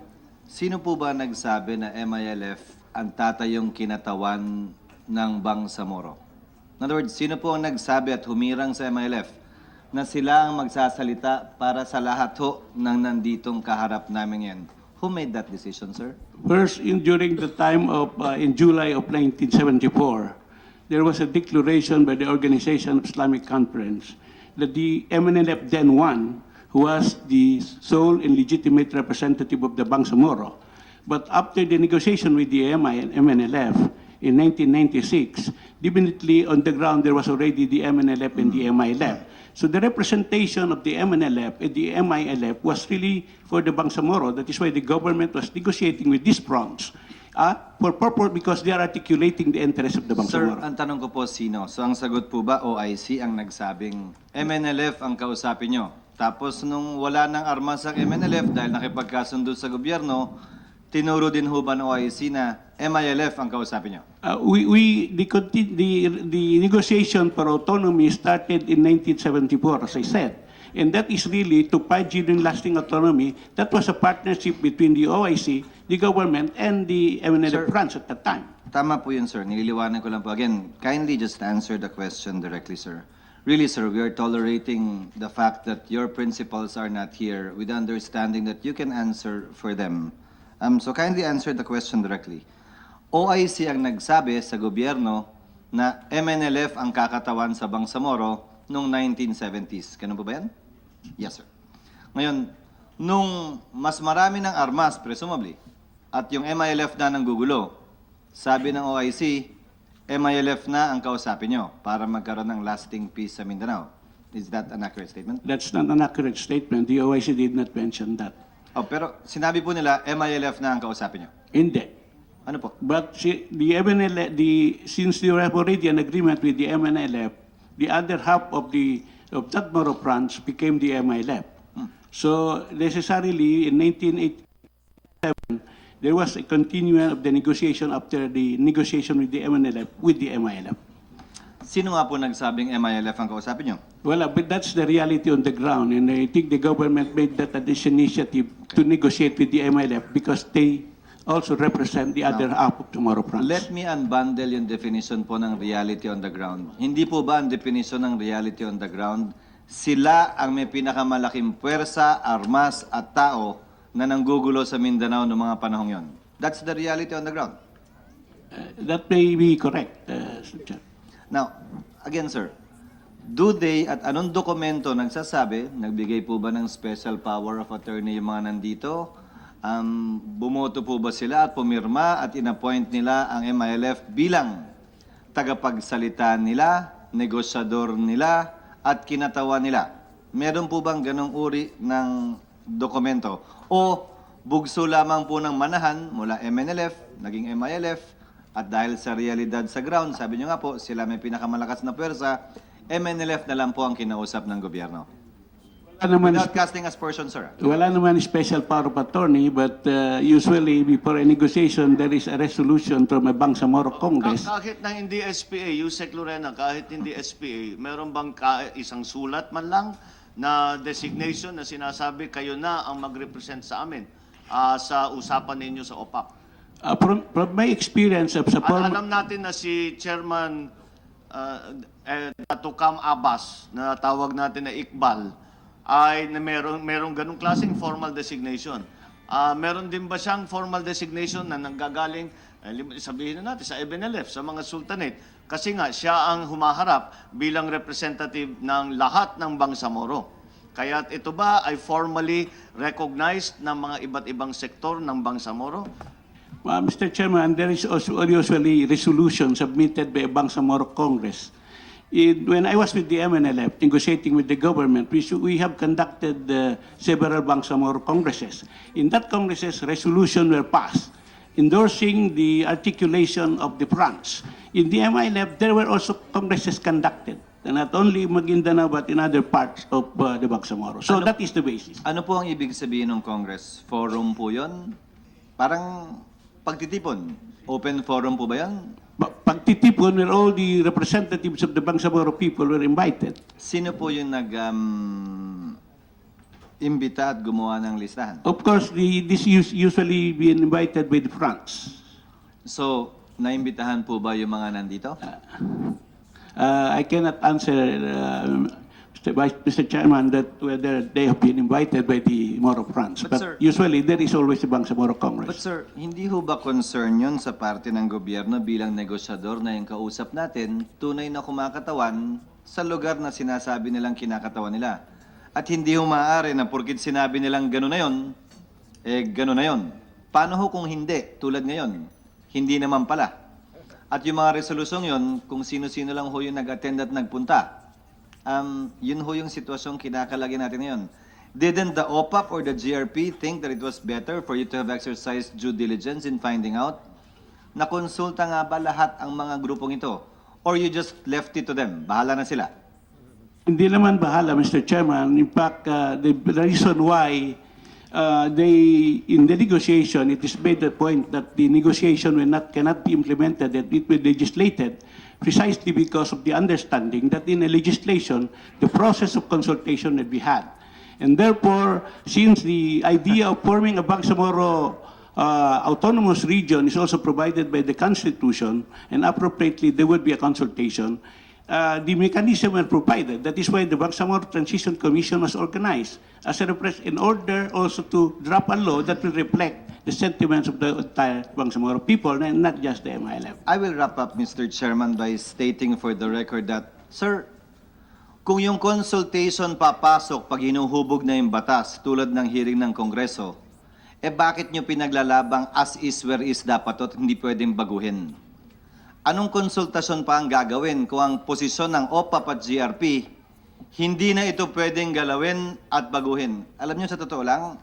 sino po ba nagsabi na MILF ang tatayong kinatawan ng Bangsamoro? In other words, sino po ang nagsabi at humirang sa MILF na sila ang magsasalita para sa lahat ho ng nanditong kaharap namin yan? Who made that decision, sir? First, during the time of, in July of 1974, there was a declaration by the Organization of Islamic Conference that the MNLF then won, who was the sole and legitimate representative of the Bangsamoro. But after the negotiation with the MNLF in 1996, definitely on the ground there was already the MNLF and the MILF. So the representation of the MNLF and the MILF was really for the Bangsamoro. That is why the government was negotiating with these fronts for purpose because they are articulating the interests of the Sir, Bangsamoro. ang tanong ko po sino? So ang sagot po ba OIC ang nagsabing MNLF ang kausapin nyo? Tapos nung wala nang armas ang MNLF dahil nakipagkasundo sa gobyerno, tinuro din ho ba ng OIC na MILF ang kausapin nyo? The negotiation for autonomy started in 1974, as I said. And that is really to fight during lasting autonomy. That was a partnership between the OIC, the government, and the MNLF Sir, branch at that time. Tama po yun, sir. Nililiwanag ko lang po. Again, kindly just answer the question directly, sir. Really, sir, we are tolerating the fact that your principals are not here with the understanding that you can answer for them. So kindly answer the question directly. OIC ang nagsabi sa gobyerno na MNLF ang kakatawan sa Bangsamoro noong 1970s. Ganun po ba yan? Yes, sir. Ngayon, nung mas marami ng armas, presumably, at yung MILF na gugulo, sabi ng OIC, MILF na ang kausapin nyo para magkaroon ng lasting peace sa Mindanao. Is that an accurate statement? That's not an accurate statement. The OIC did not mention that. Oh, pero sinabi po nila, MILF na ang kausapin nyo. Hindi. Ano po? But since you have already an agreement with the MNLF, the other half of that Moro branch became the MILF. So necessarily in 1987, there was a continuation of the negotiation after the negotiation with the MNLF with the MILF. Sino nga po nagsabing MILF ang kausapin nyo? Well, but that's the reality on the ground, and I think the government made that initiative to negotiate with the MILF because they also represent the other half of the Moro branch. Let me unbundle yung definition po ng reality on the ground. Hindi po ba ang definition ng reality on the ground? Sila ang may pinakamalaking puwersa, armas at tao na nanggugulo sa Mindanao noong mga panahong yon. That's the reality on the ground. That may be correct, Sir Chair. Now, again sir, do they at anong dokumento nagsasabi, nagbigay po ba ng special power of attorney yung mga nandito? Bumoto po ba sila at pumirma at inappoint nila ang MILF bilang tagapagsalita nila, negosyador nila, at kinatawan nila? Meron po bang ganong uri ng dokumento? O bugso lamang po ng manahan mula MNLF, naging MILF, At dahil sa realidad sa ground, sabi nyo nga po, sila may pinakamalakas na pwersa, MNLF na lang po ang kinausap ng gobyerno. Wala naman, Without casting aspersion, sir. wala naman special power of attorney, but usually before a negotiation, there is a resolution from a Bangsamoro Congress. Kahit na hindi SPA, Yusek Lorena, kahit hindi SPA, meron bang isang sulat man lang na designation na sinasabi kayo na ang mag-represent sa amin sa usapan ninyo sa OPAC? From my experience, sa Alam natin na si Chairman Tukam Abbas, na tawag natin na Iqbal, ay na merong ganung klaseng formal designation. Meron din ba siyang formal designation na nanggagaling, sabihin na natin, sa MNLF, sa mga sultanate? Kasi nga, siya ang humaharap bilang representative ng lahat ng Bangsamoro. Kaya ito ba ay formally recognized ng mga iba't ibang sektor ng Bangsamoro? Mr. Chairman, there is also usually resolution submitted by a Bangsamoro Congress. When I was with the MNLF negotiating with the government, we have conducted several Bangsamoro Congresses. In that Congresses, resolutions were passed endorsing the articulation of the fronts. In the MNLF, there were also Congresses conducted, not only Maguindanao but in other parts of the Bangsamoro. So that is the basis. Ano po ang ibig sabihin ng Congress? Forum po yun? Parang pagtitipon. Open forum po ba yan? Pagtitipon where all the representatives of the Bangsamoro people were invited. Sino po yung imbita at gumawa ng listahan? Of course, this usually being invited by the fronts. So, naimbitahan po ba yung mga nandito? I cannot answer, Mr. Chairman, that whether they have been invited by the Moro fronts. But, But sir, usually, there is always a Bangsamoro But Congress. sir, hindi ho ba concern yun sa parte ng gobyerno bilang negosyador na yung kausap natin, tunay na kumakatawan sa lugar na sinasabi nilang kinakatawan nila? At hindi ho maaari na porkit sinabi nilang gano'n na yun, gano'n na yun. Paano ho kung hindi, tulad ngayon? Hindi naman pala. At yung mga resolusyon yun, kung sino-sino lang ho yung nag-attend at nagpunta, yun ho yung sitwasyong kinakalagay natin ngayon. Didn't the OPAP or the GRP think that it was better for you to have exercised due diligence in finding out? Nakonsulta nga ba lahat ang mga grupong ito? Or you just left it to them? Bahala na sila. Hindi naman bahala, Mr. Chairman. In fact, the reason why in the negotiation, it is made the point that the negotiation cannot be implemented, that it will be legislated, precisely because of the understanding that in a legislation, the process of consultation will be had. And therefore, since the idea of forming a Bangsamoro autonomous region is also provided by the Constitution, and appropriately there would be a consultation, the mechanism were provided. That is why the Bangsamoro Transition Commission was organized as a in order also to draft a law that will reflect the sentiments of the entire Bangsamoro people and not just the MILF. I will wrap up, Mr. Chairman, by stating for the record that, sir, kung yung consultation papasok pag hinuhubog na yung batas tulad ng hearing ng Kongreso, bakit nyo pinaglalabang as is where is dapat at hindi pwedeng baguhin? Anong konsultasyon pa ang gagawin kung ang posisyon ng OPAP at GRP, hindi na ito pwedeng galawin at baguhin? Alam nyo, sa totoo lang,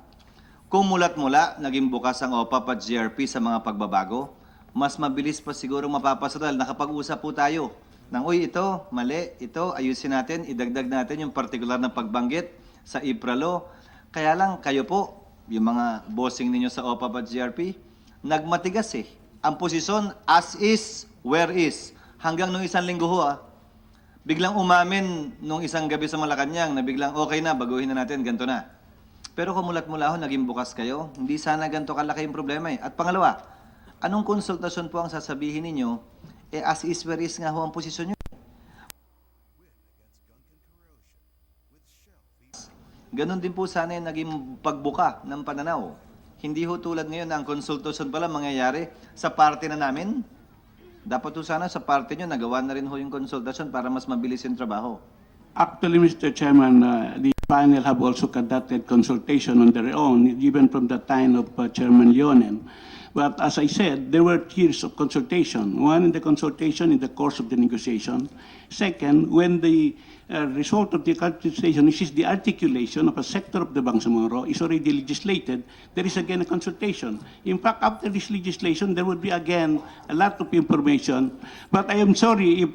kung mulat-mula, naging bukas ang OPAP at GRP sa mga pagbabago, mas mabilis pa siguro mapapasa dahil nakapag-usap po tayo ng, uy, ito, mali, ito, ayusin natin, idagdag natin yung partikular na pagbanggit sa IPRA-law. Kaya lang, kayo po, yung mga bossing ninyo sa OPAP at GRP, nagmatigas eh. Ang posisyon, as is, where is. Hanggang nung isang linggo ho, biglang umamin nung isang gabi sa Malacanang na biglang okay na, baguhin na natin, ganito na. Pero kung mulat-mula ho, naging bukas kayo, hindi sana ganito kalaki yung problema eh. At pangalawa, anong konsultasyon po ang sasabihin ninyo? As is where is nga ho ang posisyon nyo. Ganon din po sana yung naging pagbuka ng pananaw. Hindi ho tulad ngayon na ang konsultasyon pala mangyayari sa parte na namin. Dapat ho sana sa parte nyo, nagawa na rin ho yung konsultasyon para mas mabilis yung trabaho. Actually, Mr. Chairman, the panel have also conducted consultation on their own, even from the time of Chairman Leonen. But as I said, there were tiers of consultation. One, in the consultation in the course of the negotiation. Second, when the result of the consultation, which is the articulation of a sector of the Bangsamoro, is already legislated, there is again a consultation. In fact, after this legislation, there would be again a lot of information. But I am sorry if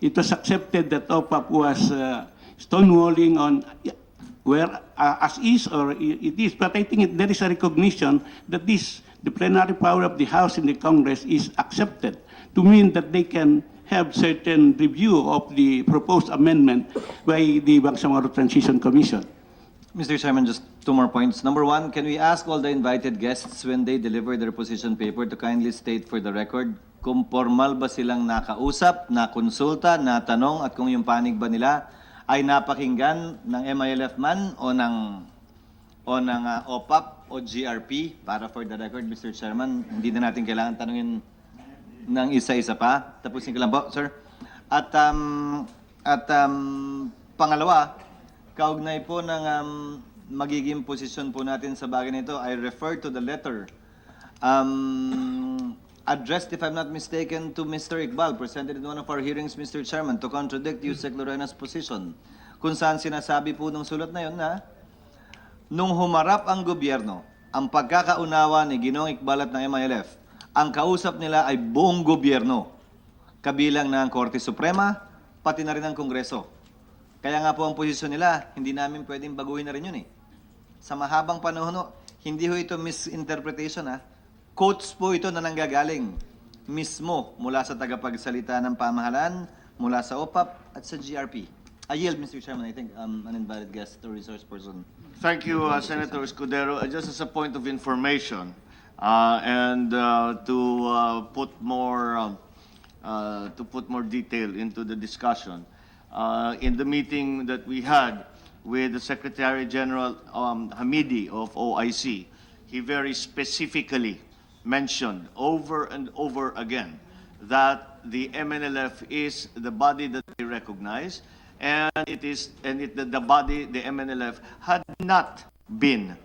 it was accepted that OPAP was stonewalling on where as is or it is. But I think there is a recognition that the plenary power of the House and the Congress is accepted to mean that they can have certain review of the proposed amendment by the Bangsamoro Transition Commission. Mr. Chairman, just two more points. Number one, can we ask all the invited guests when they deliver their position paper to kindly state for the record kung formal ba silang nakausap, nakonsulta, natanong at kung yung panig ba nila ay napakinggan ng MILF man o ng OPAP o GRP? Para for the record, Mr. Chairman, hindi na natin kailangan tanungin ng isa-isa pa. Tapusin ko lang po, sir. At pangalawa, kaugnay po ng magiging posisyon po natin sa bagay nito, I refer to the letter addressed, if I'm not mistaken, to Mr. Iqbal, presented in one of our hearings, Mr. Chairman, to contradict Yusek Lorena's position. Kung saan sinasabi po ng sulat na yun na, nung humarap ang gobyerno, ang pagkakaunawa ni Ginoong Iqbal at ng MILF, ang kausap nila ay buong gobyerno, kabilang ng Korte Suprema, pati na rin ang Kongreso. Kaya nga po ang posisyon nila, hindi namin pwedeng baguhin na rin yun eh. Sa mahabang panahon, hindi ho ito misinterpretation ha. Quotes po ito na nanggagaling mismo mula sa tagapagsalita ng pamahalaan, mula sa OPAP at sa GRP. I yield, Mr. Chairman, I think uninvited guest or resource person. Thank you, Senator Escudero. Just as a point of information, and to put more detail into the discussion, in the meeting that we had with the Secretary General Hamidi of OIC, he very specifically mentioned over and over again that the MNLF is the body that they recognize, and the body, the MNLF, had not been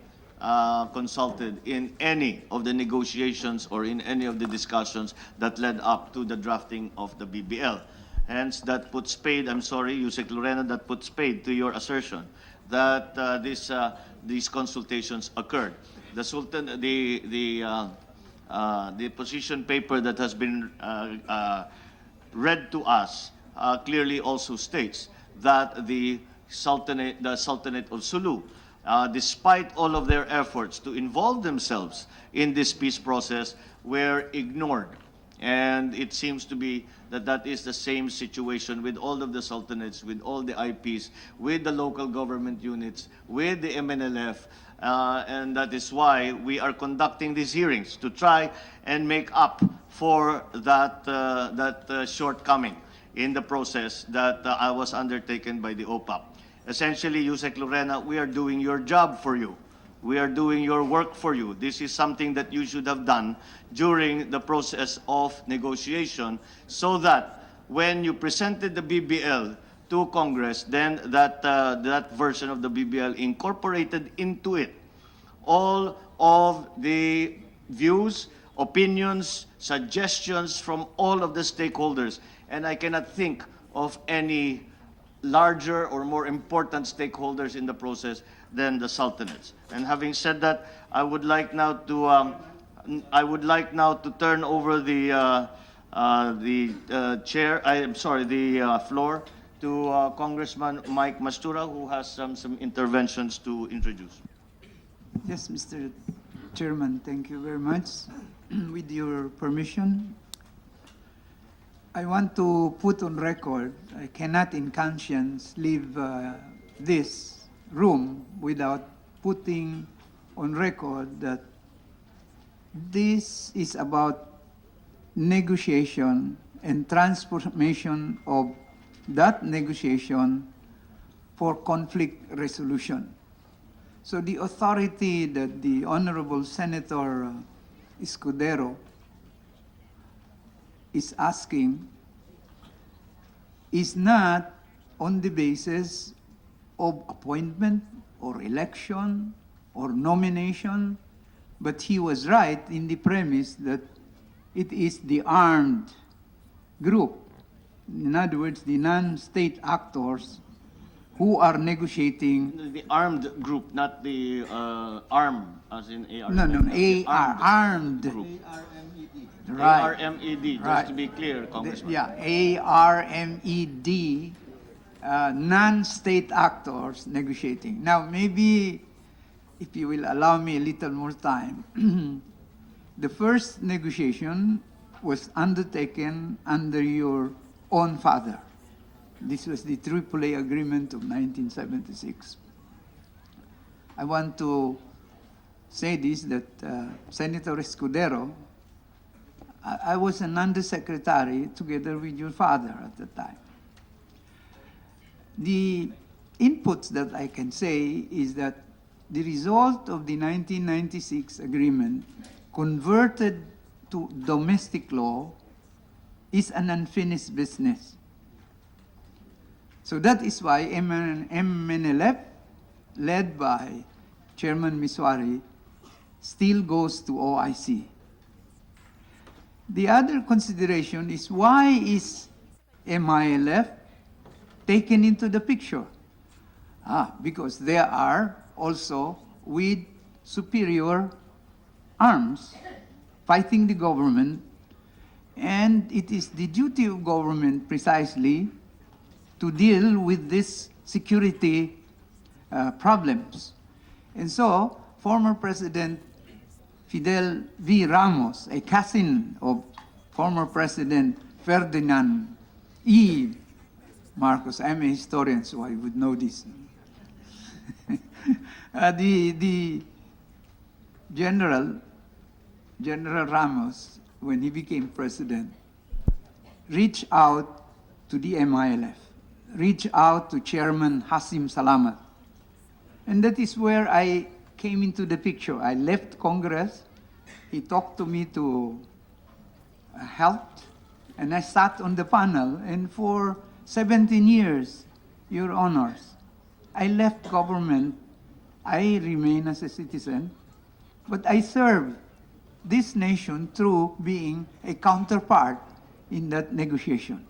consulted in any of the negotiations or in any of the discussions that led up to the drafting of the BBL. Hence, that puts spade, I'm sorry, Yusek Lorena, that puts spade to your assertion that these consultations occurred. The position paper that has been read to us clearly also states that the Sultanate of Sulu, despite all of their efforts to involve themselves in this peace process, were ignored. And it seems to be that that is the same situation with all of the sultanates, with all the IPs, with the local government units, with the MNLF, and that is why we are conducting these hearings to try and make up for that shortcoming in the process that was undertaken by the OPAP. Essentially, Yusek Lorena, we are doing your job for you. We are doing your work for you. This is something that you should have done during the process of negotiation so that when you presented the BBL to Congress, then that version of the BBL incorporated into it all of the views, opinions, suggestions from all of the stakeholders. And I cannot think of any larger or more important stakeholders in the process than the sultanates. And having said that, I would like now to turn over the floor to Congressman Mike Mastura, who has some interventions to introduce. Yes, Mr. Chairman, thank you very much. With your permission, I want to put on record, I cannot in conscience leave this room without putting on record that this is about negotiation and transformation of that negotiation for conflict resolution. So the authority that the Honorable Senator Escudero is asking is not on the basis of appointment or election or nomination, but he was right in the premise that it is the armed group, in other words, the non-state actors who are negotiating. The armed group, not the arm, as in AR. No, The armed. group. Right. ARMED, just Right. to be clear, Congressman. Yeah, ARMED, non-state actors negotiating. Now, maybe if you will allow me a little more time, the first negotiation was undertaken under your own father. This was the AAA agreement of 1976. I want to say this, that Senator Escudero, I was an undersecretary together with your father at the time. The inputs that I can say is that the result of the 1996 agreement converted to domestic law is an unfinished business. So that is why MNLF, led by Chairman Miswari, still goes to OIC. The other consideration is, why is MILF taken into the picture? Because they are also with superior arms fighting the government, and it is the duty of government precisely to deal with these security problems. And so, former President Fidel V. Ramos, a cousin of former President Ferdinand E. Marcos, I'm a historian, so I would know this. The General Ramos, when he became president, reached out to the MILF, reached out to Chairman Hasim Salamat. And that is where I came into the picture. I left Congress, he talked to me to help, and I sat on the panel, and for 17 years, Your Honors, I left government, I remain as a citizen, but I served this nation through being a counterpart in that negotiation.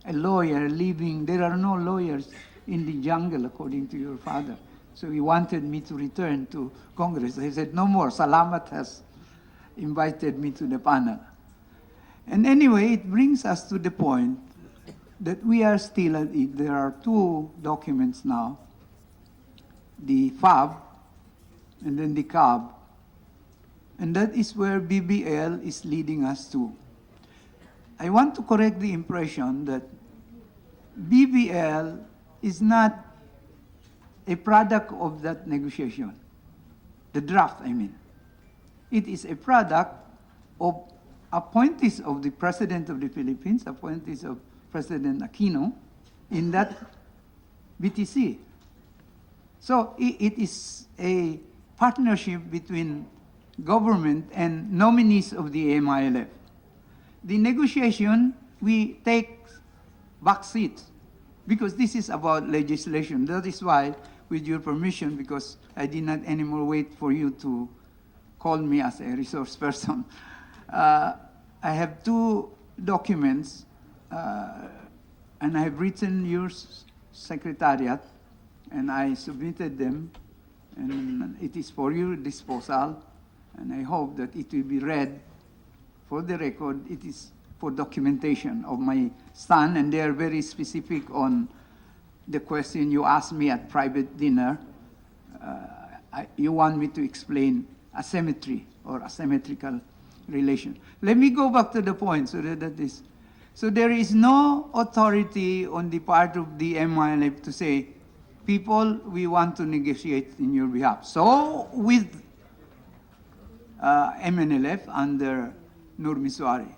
A lawyer living, there are no lawyers in the jungle, according to your father. So he wanted me to return to Congress. I said, no more. Salamat has invited me to the panel. And anyway, it brings us to the point that we are still at it. There are two documents now, the FAB and then the CAB. And that is where BBL is leading us to. I want to correct the impression that BBL is not a product of that negotiation. The draft, I mean. It is a product of appointees of the President of the Philippines, appointees of President Aquino in that BTC. So it is a partnership between government and nominees of the MILF. The negotiation, we take back seats because this is about legislation. That is why, with your permission, because I did not anymore wait for you to call me as a resource person, I have two documents, and I have written your secretariat, and I submitted them, and it is for your disposal, and I hope that it will be read. For the record, it is for documentation of my son, and they are very specific on the question you asked me at private dinner. You want me to explain asymmetry or asymmetrical relation. Let me go back to the point so so there is no authority on the part of the MILF to say, people, we want to negotiate in your behalf. So with MNLF under Nur Miswari.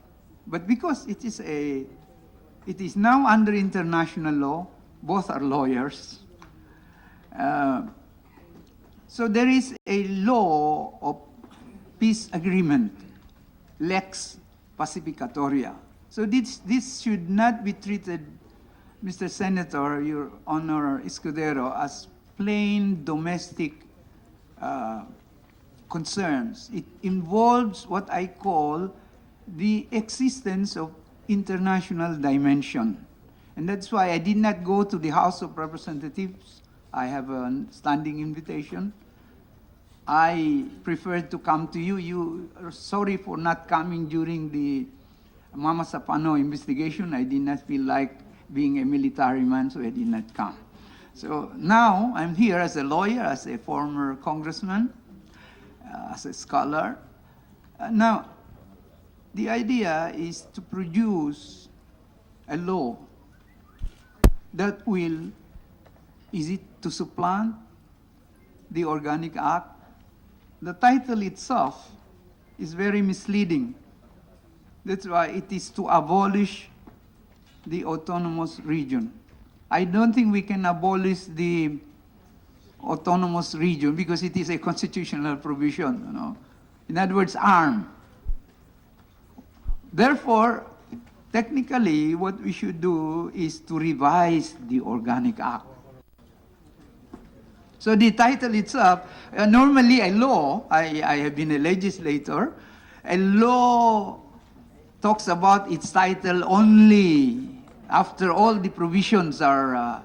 But because it is now under international law, both are lawyers. So there is a law of peace agreement, Lex Pacificatoria. So this should not be treated Mr. Senator, Your Honor Escudero, as plain domestic concerns. It involves what I call the existence of international dimension. And that's why I did not go to the House of Representatives. I have a standing invitation. I preferred to come to you. You are sorry for not coming during the Mama Sapano investigation. I did not feel like being a military man, so I did not come. So now I'm here as a lawyer, as a former congressman, as a scholar. Now, the idea is to produce a law that will, is it to supplant the Organic Act? The title itself is very misleading. That's why it is to abolish the autonomous region. I don't think we can abolish the autonomous region because it is a constitutional provision, you know. In other words, arm. Therefore, technically, what we should do is to revise the Organic Act. So the title itself, normally a law, I have been a legislator, a law talks about its title only after all the provisions are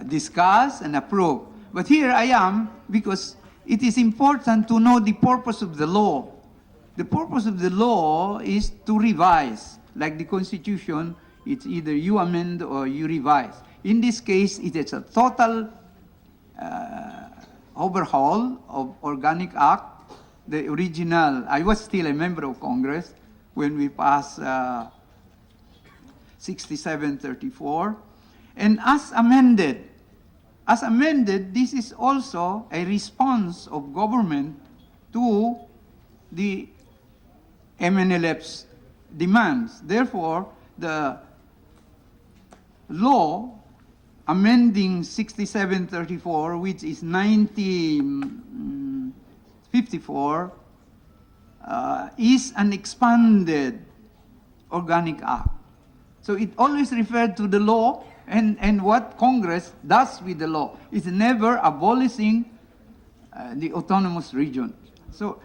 discussed and approved. But here I am because it is important to know the purpose of the law. The purpose of the law is to revise. Like the Constitution, it's either you amend or you revise. In this case, it is a total overhaul of Organic Act. The original, I was still a member of Congress when we passed 6734. And as amended, this is also a response of government to the MNLF's demands. Therefore, the law amending 6734, which is 1954, is an expanded Organic Act. So it always referred to the law and what Congress does with the law. It's never abolishing the autonomous region. So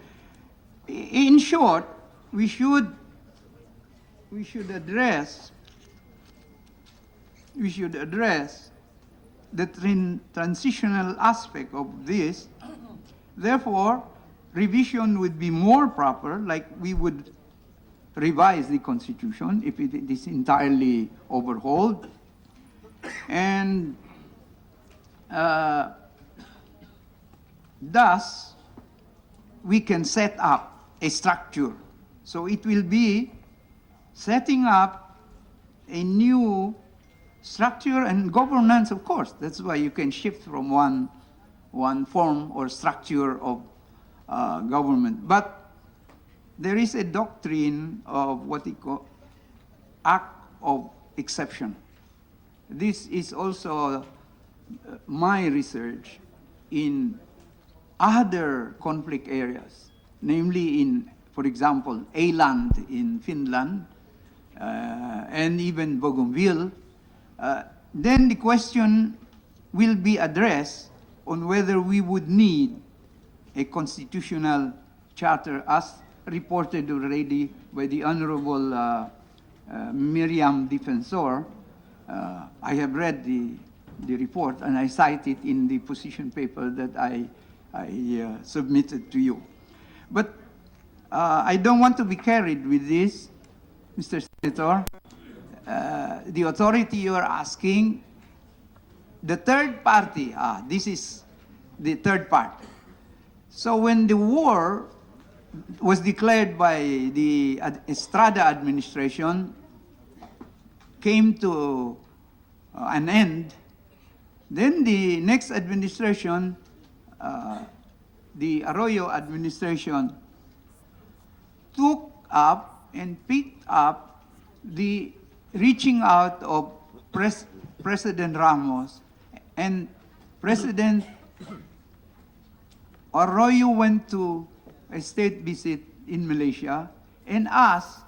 in short, we should address the transitional aspect of this. Therefore, revision would be more proper, like we would revise the Constitution if it is entirely overhauled. And thus, we can set up a structure. So it will be setting up a new structure and governance, of course. That's why you can shift from one form or structure of government. But there is a doctrine of what we call act of exception. This is also my research in other conflict areas, namely in, for example, Åland in Finland, and even Bougainville. Then the question will be addressed on whether we would need a constitutional charter as reported already by the Honorable Miriam Defensor. I have read the report and I cite it in the position paper that I submitted to you. But I don't want to be carried with this, Mr. Senator. The authority you are asking, the third party, this is the third part. So when the war was declared by the Estrada administration, came to an end, then the next administration, the Arroyo administration, took up and picked up the reaching out of President Ramos, and President Arroyo went to a state visit in Malaysia and asked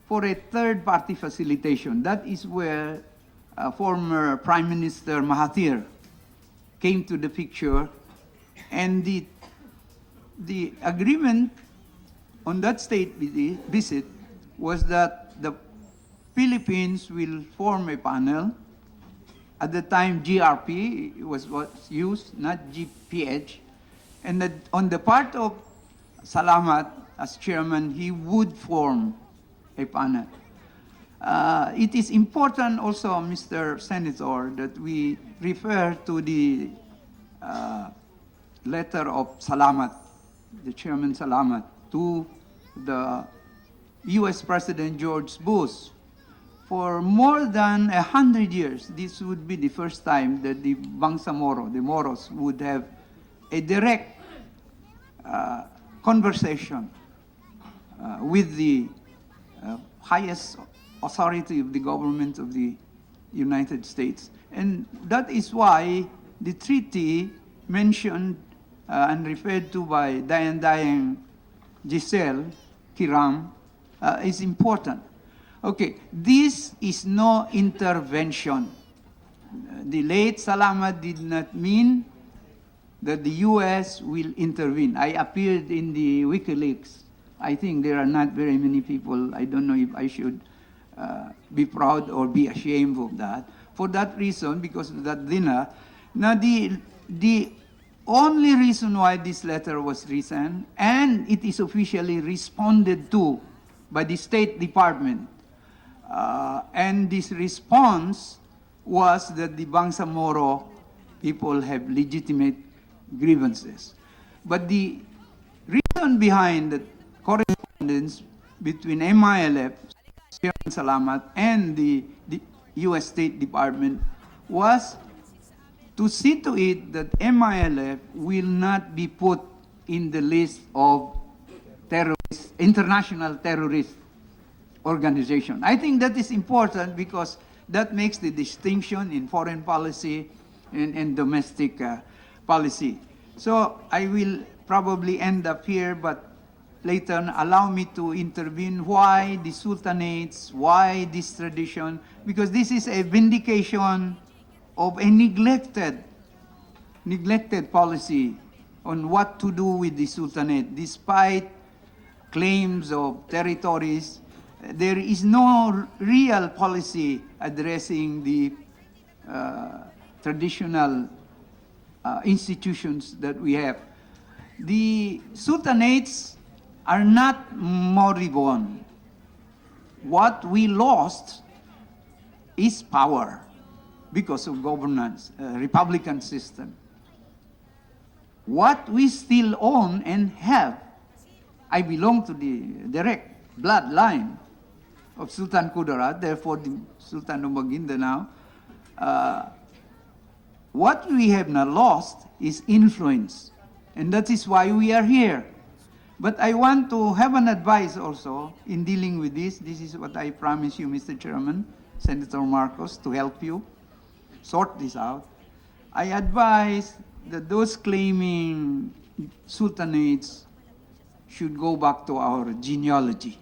for a third-party facilitation. That is where former Prime Minister Mahathir came to the picture, and the agreement on that state visit was that the Philippines will form a panel. At the time, GRP was what's used, not GPH. And that on the part of Salamat, as chairman, he would form a panel. It is important also, Mr. Senator, that we refer to the letter of Salamat, the Chairman Salamat, to the U.S. President George Bush. For more than 100 years, this would be the first time that the Bangsamoro, the Moros, would have a direct conversation with the highest authority of the government of the United States. And that is why the treaty mentioned and referred to by Dayang Giselle Kiram is important. Okay, this is no intervention. The late Salamat did not mean that the U.S. will intervene. I appeared in the WikiLeaks. I think there are not very many people. I don't know if I should be proud or be ashamed of that. For that reason, because of that dinner, now the only reason why this letter was written, and it is officially responded to by the State Department, and this response was that the Bangsamoro people have legitimate grievances. But the reason behind the correspondence between MILF, Chairman Salamat, and the U.S. State Department was to see to it that MILF will not be put in the list of terrorist, international terrorist organization. I think that is important because that makes the distinction in foreign policy and domestic policy. So I will probably end up here, but later allow me to intervene why the sultanates, why this tradition, because this is a vindication of a neglected policy on what to do with the sultanate. Despite claims of territories, there is no real policy addressing the traditional institutions that we have. The sultanates are not moribund. What we lost is power because of governance, Republican system. What we still own and have, I belong to the direct bloodline of Sultan Kudarat, therefore the Sultan of Maguindanao. What we have not lost is influence, and that is why we are here. But I want to have an advice also in dealing with this. This is what I promise you, Mr. Chairman, Senator Marcos, to help you sort this out. I advise that those claiming sultanates should go back to our genealogy,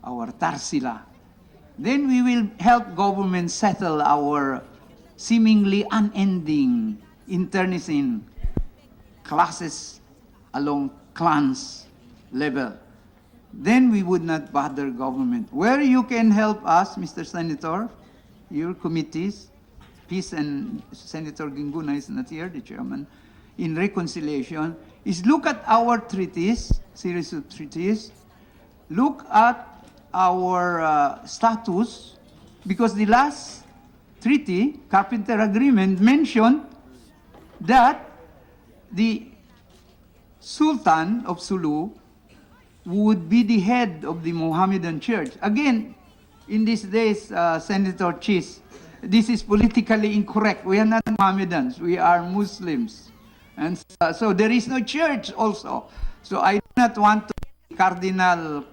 our tarsila. Then we will help government settle our seemingly unending internecine classes along clans level. Then we would not bother government. Where you can help us, Mr. Senator, your committees, Peace and Senator Ginguna is not here, the chairman, in reconciliation, is look at our treaties, series of treaties, look at our status, because the last treaty, Carpenter Agreement, mentioned that the Sultan of Sulu would be the head of the Mohammedan Church. Again, in these days, Senator Chis, this is politically incorrect. We are not Mohammedans, we are Muslims. And so there is no church also. So I do not want to be Cardinal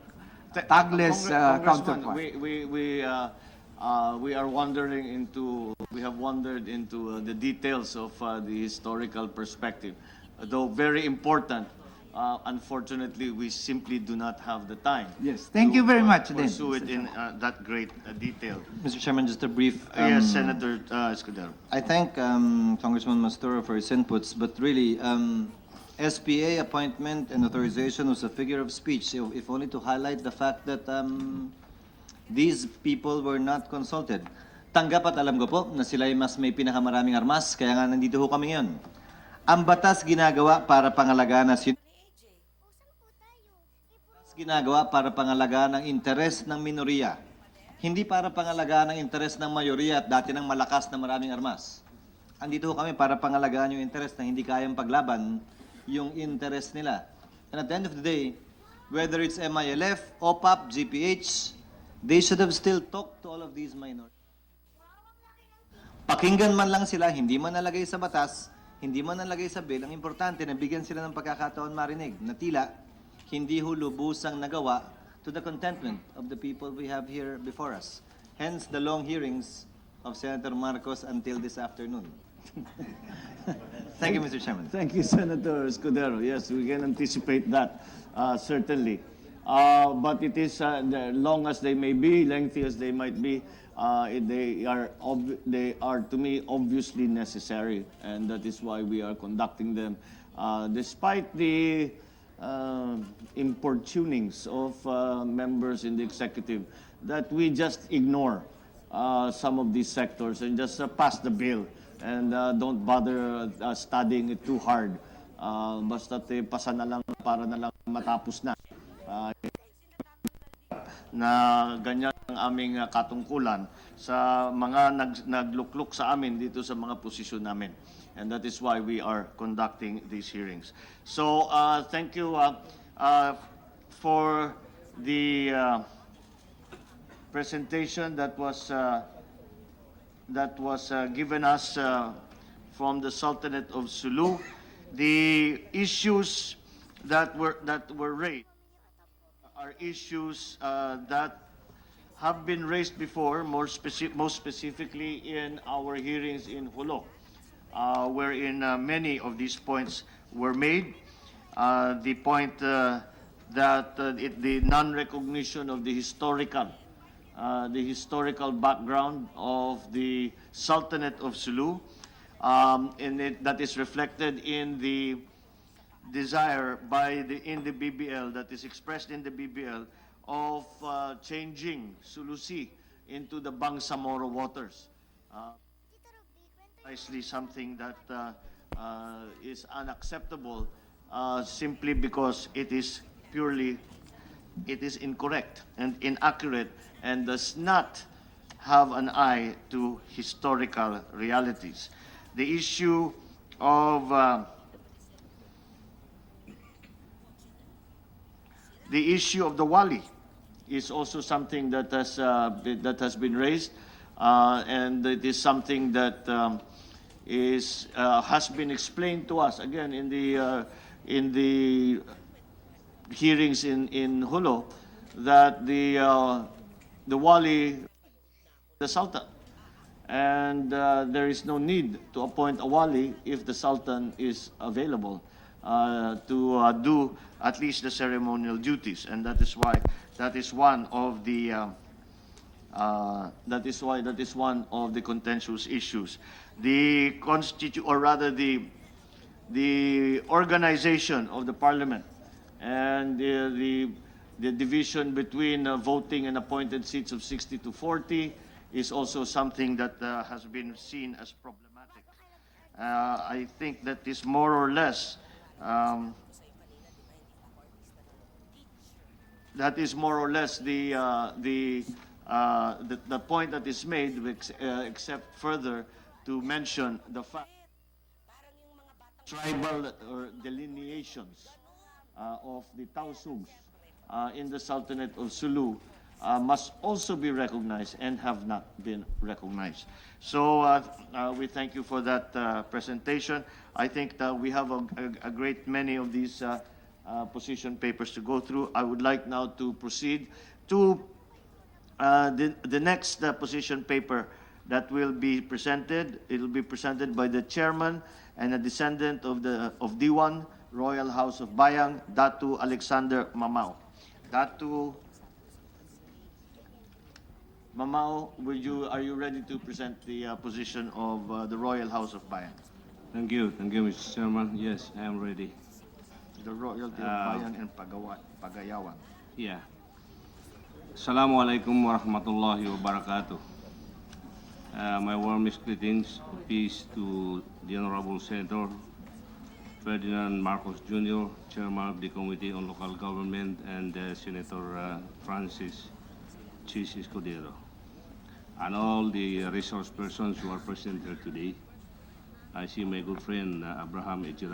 Tagles counterpart. We are wandering into, we have wandered into the details of the historical perspective, though very important. Unfortunately, we simply do not have the time. Yes, thank you very much then, Pursue it Mr. in that great detail. Mr. Chairman, just a brief. Yes, Senator Escudero. I thank Congressman Mastoro for his inputs, but really, SPA appointment and authorization was a figure of speech, if only to highlight the fact that these people were not consulted. Tanggap at alam ko po na sila ay mas may pinakamaraming armas, kaya nga nandito ho kami ngayon. Ang batas ginagawa para pangalagaan ginagawa para pangalagaan ng interes ng minoriya, hindi para pangalagaan ng interes ng mayoriya at dati ng malakas na maraming armas. Andito ho kami para pangalagaan yung interes na hindi kayang paglaban yung interes nila. And at the end of the day, whether it's MILF, OPAP, GPH, they should have still talked to all of these minorities. Pakinggan man lang sila, hindi man nalagay sa batas, hindi man nalagay sa bill. Ang importante, nabigyan sila ng pagkakataon marinig na tila hindi ho lubusang nagawa to the contentment of the people we have here before us. Hence the long hearings of Senator Marcos until this afternoon. Thank you, Mr. Chairman. Thank you, Senator Escudero. Yes, we can anticipate that, certainly. But it is, long as they may be, lengthy as they might be, they are, to me, obviously necessary. And that is why we are conducting them. Despite the importunings of members in the executive, that we just ignore some of these sectors and just pass the bill and don't bother studying it too hard. Basta't pasa na lang para na lang matapos na. Na ganyan ang aming katungkulan sa mga naglukluk sa amin dito sa mga posisyon namin. And that is why we are conducting these hearings. So thank you for the presentation that was given us from the Sultanate of Sulu. The issues that were raised are issues that have been raised before, most specifically in our hearings in Hulo, wherein many of these points were made. The point that the non-recognition of the historical background of the Sultanate of Sulu, that is reflected in the desire in the BBL, that is expressed in the BBL, of changing Sulusi into the Bangsamoro waters. Precisely something that is unacceptable simply because it is incorrect and inaccurate and does not have an eye to historical realities. The issue of the Wali is also something that has been raised, and it is something that has been explained to us again in the hearings in Hulo, that the Wali, the Sultan, and there is no need to appoint a Wali if the Sultan is available to do at least the ceremonial duties, and that is one of the contentious issues. The organization of the Parliament and the division between voting and appointed seats of 60 to 40 is also something that has been seen as problematic. I think that is more or less the point that is made, except further to mention the fact tribal or delineations of the Tausugs in the Sultanate of Sulu must also be recognized and have not been recognized. So we thank you for that presentation. I think that we have a great many of these position papers to go through. I would like now to proceed to the next position paper that will be presented. It will be presented by the chairman and a descendant of D1, Royal House of Bayang, Datu Alexander Mamao. Datu Mamao, are you ready to present the position of the Royal House of Bayang? Thank you, Mr. Chairman. Yes, I am ready. The Royalty of Bayang and Pagayawan. Yeah. Assalamualaikum warahmatullahi wabarakatuh. My warmest greetings of peace to the Honorable Senator Ferdinand Marcos Jr., Chairman of the Committee on Local Government, and Senator Francis Chis Escudero, and all the resource persons who are present here today. I see my good friend Abraham Echiran.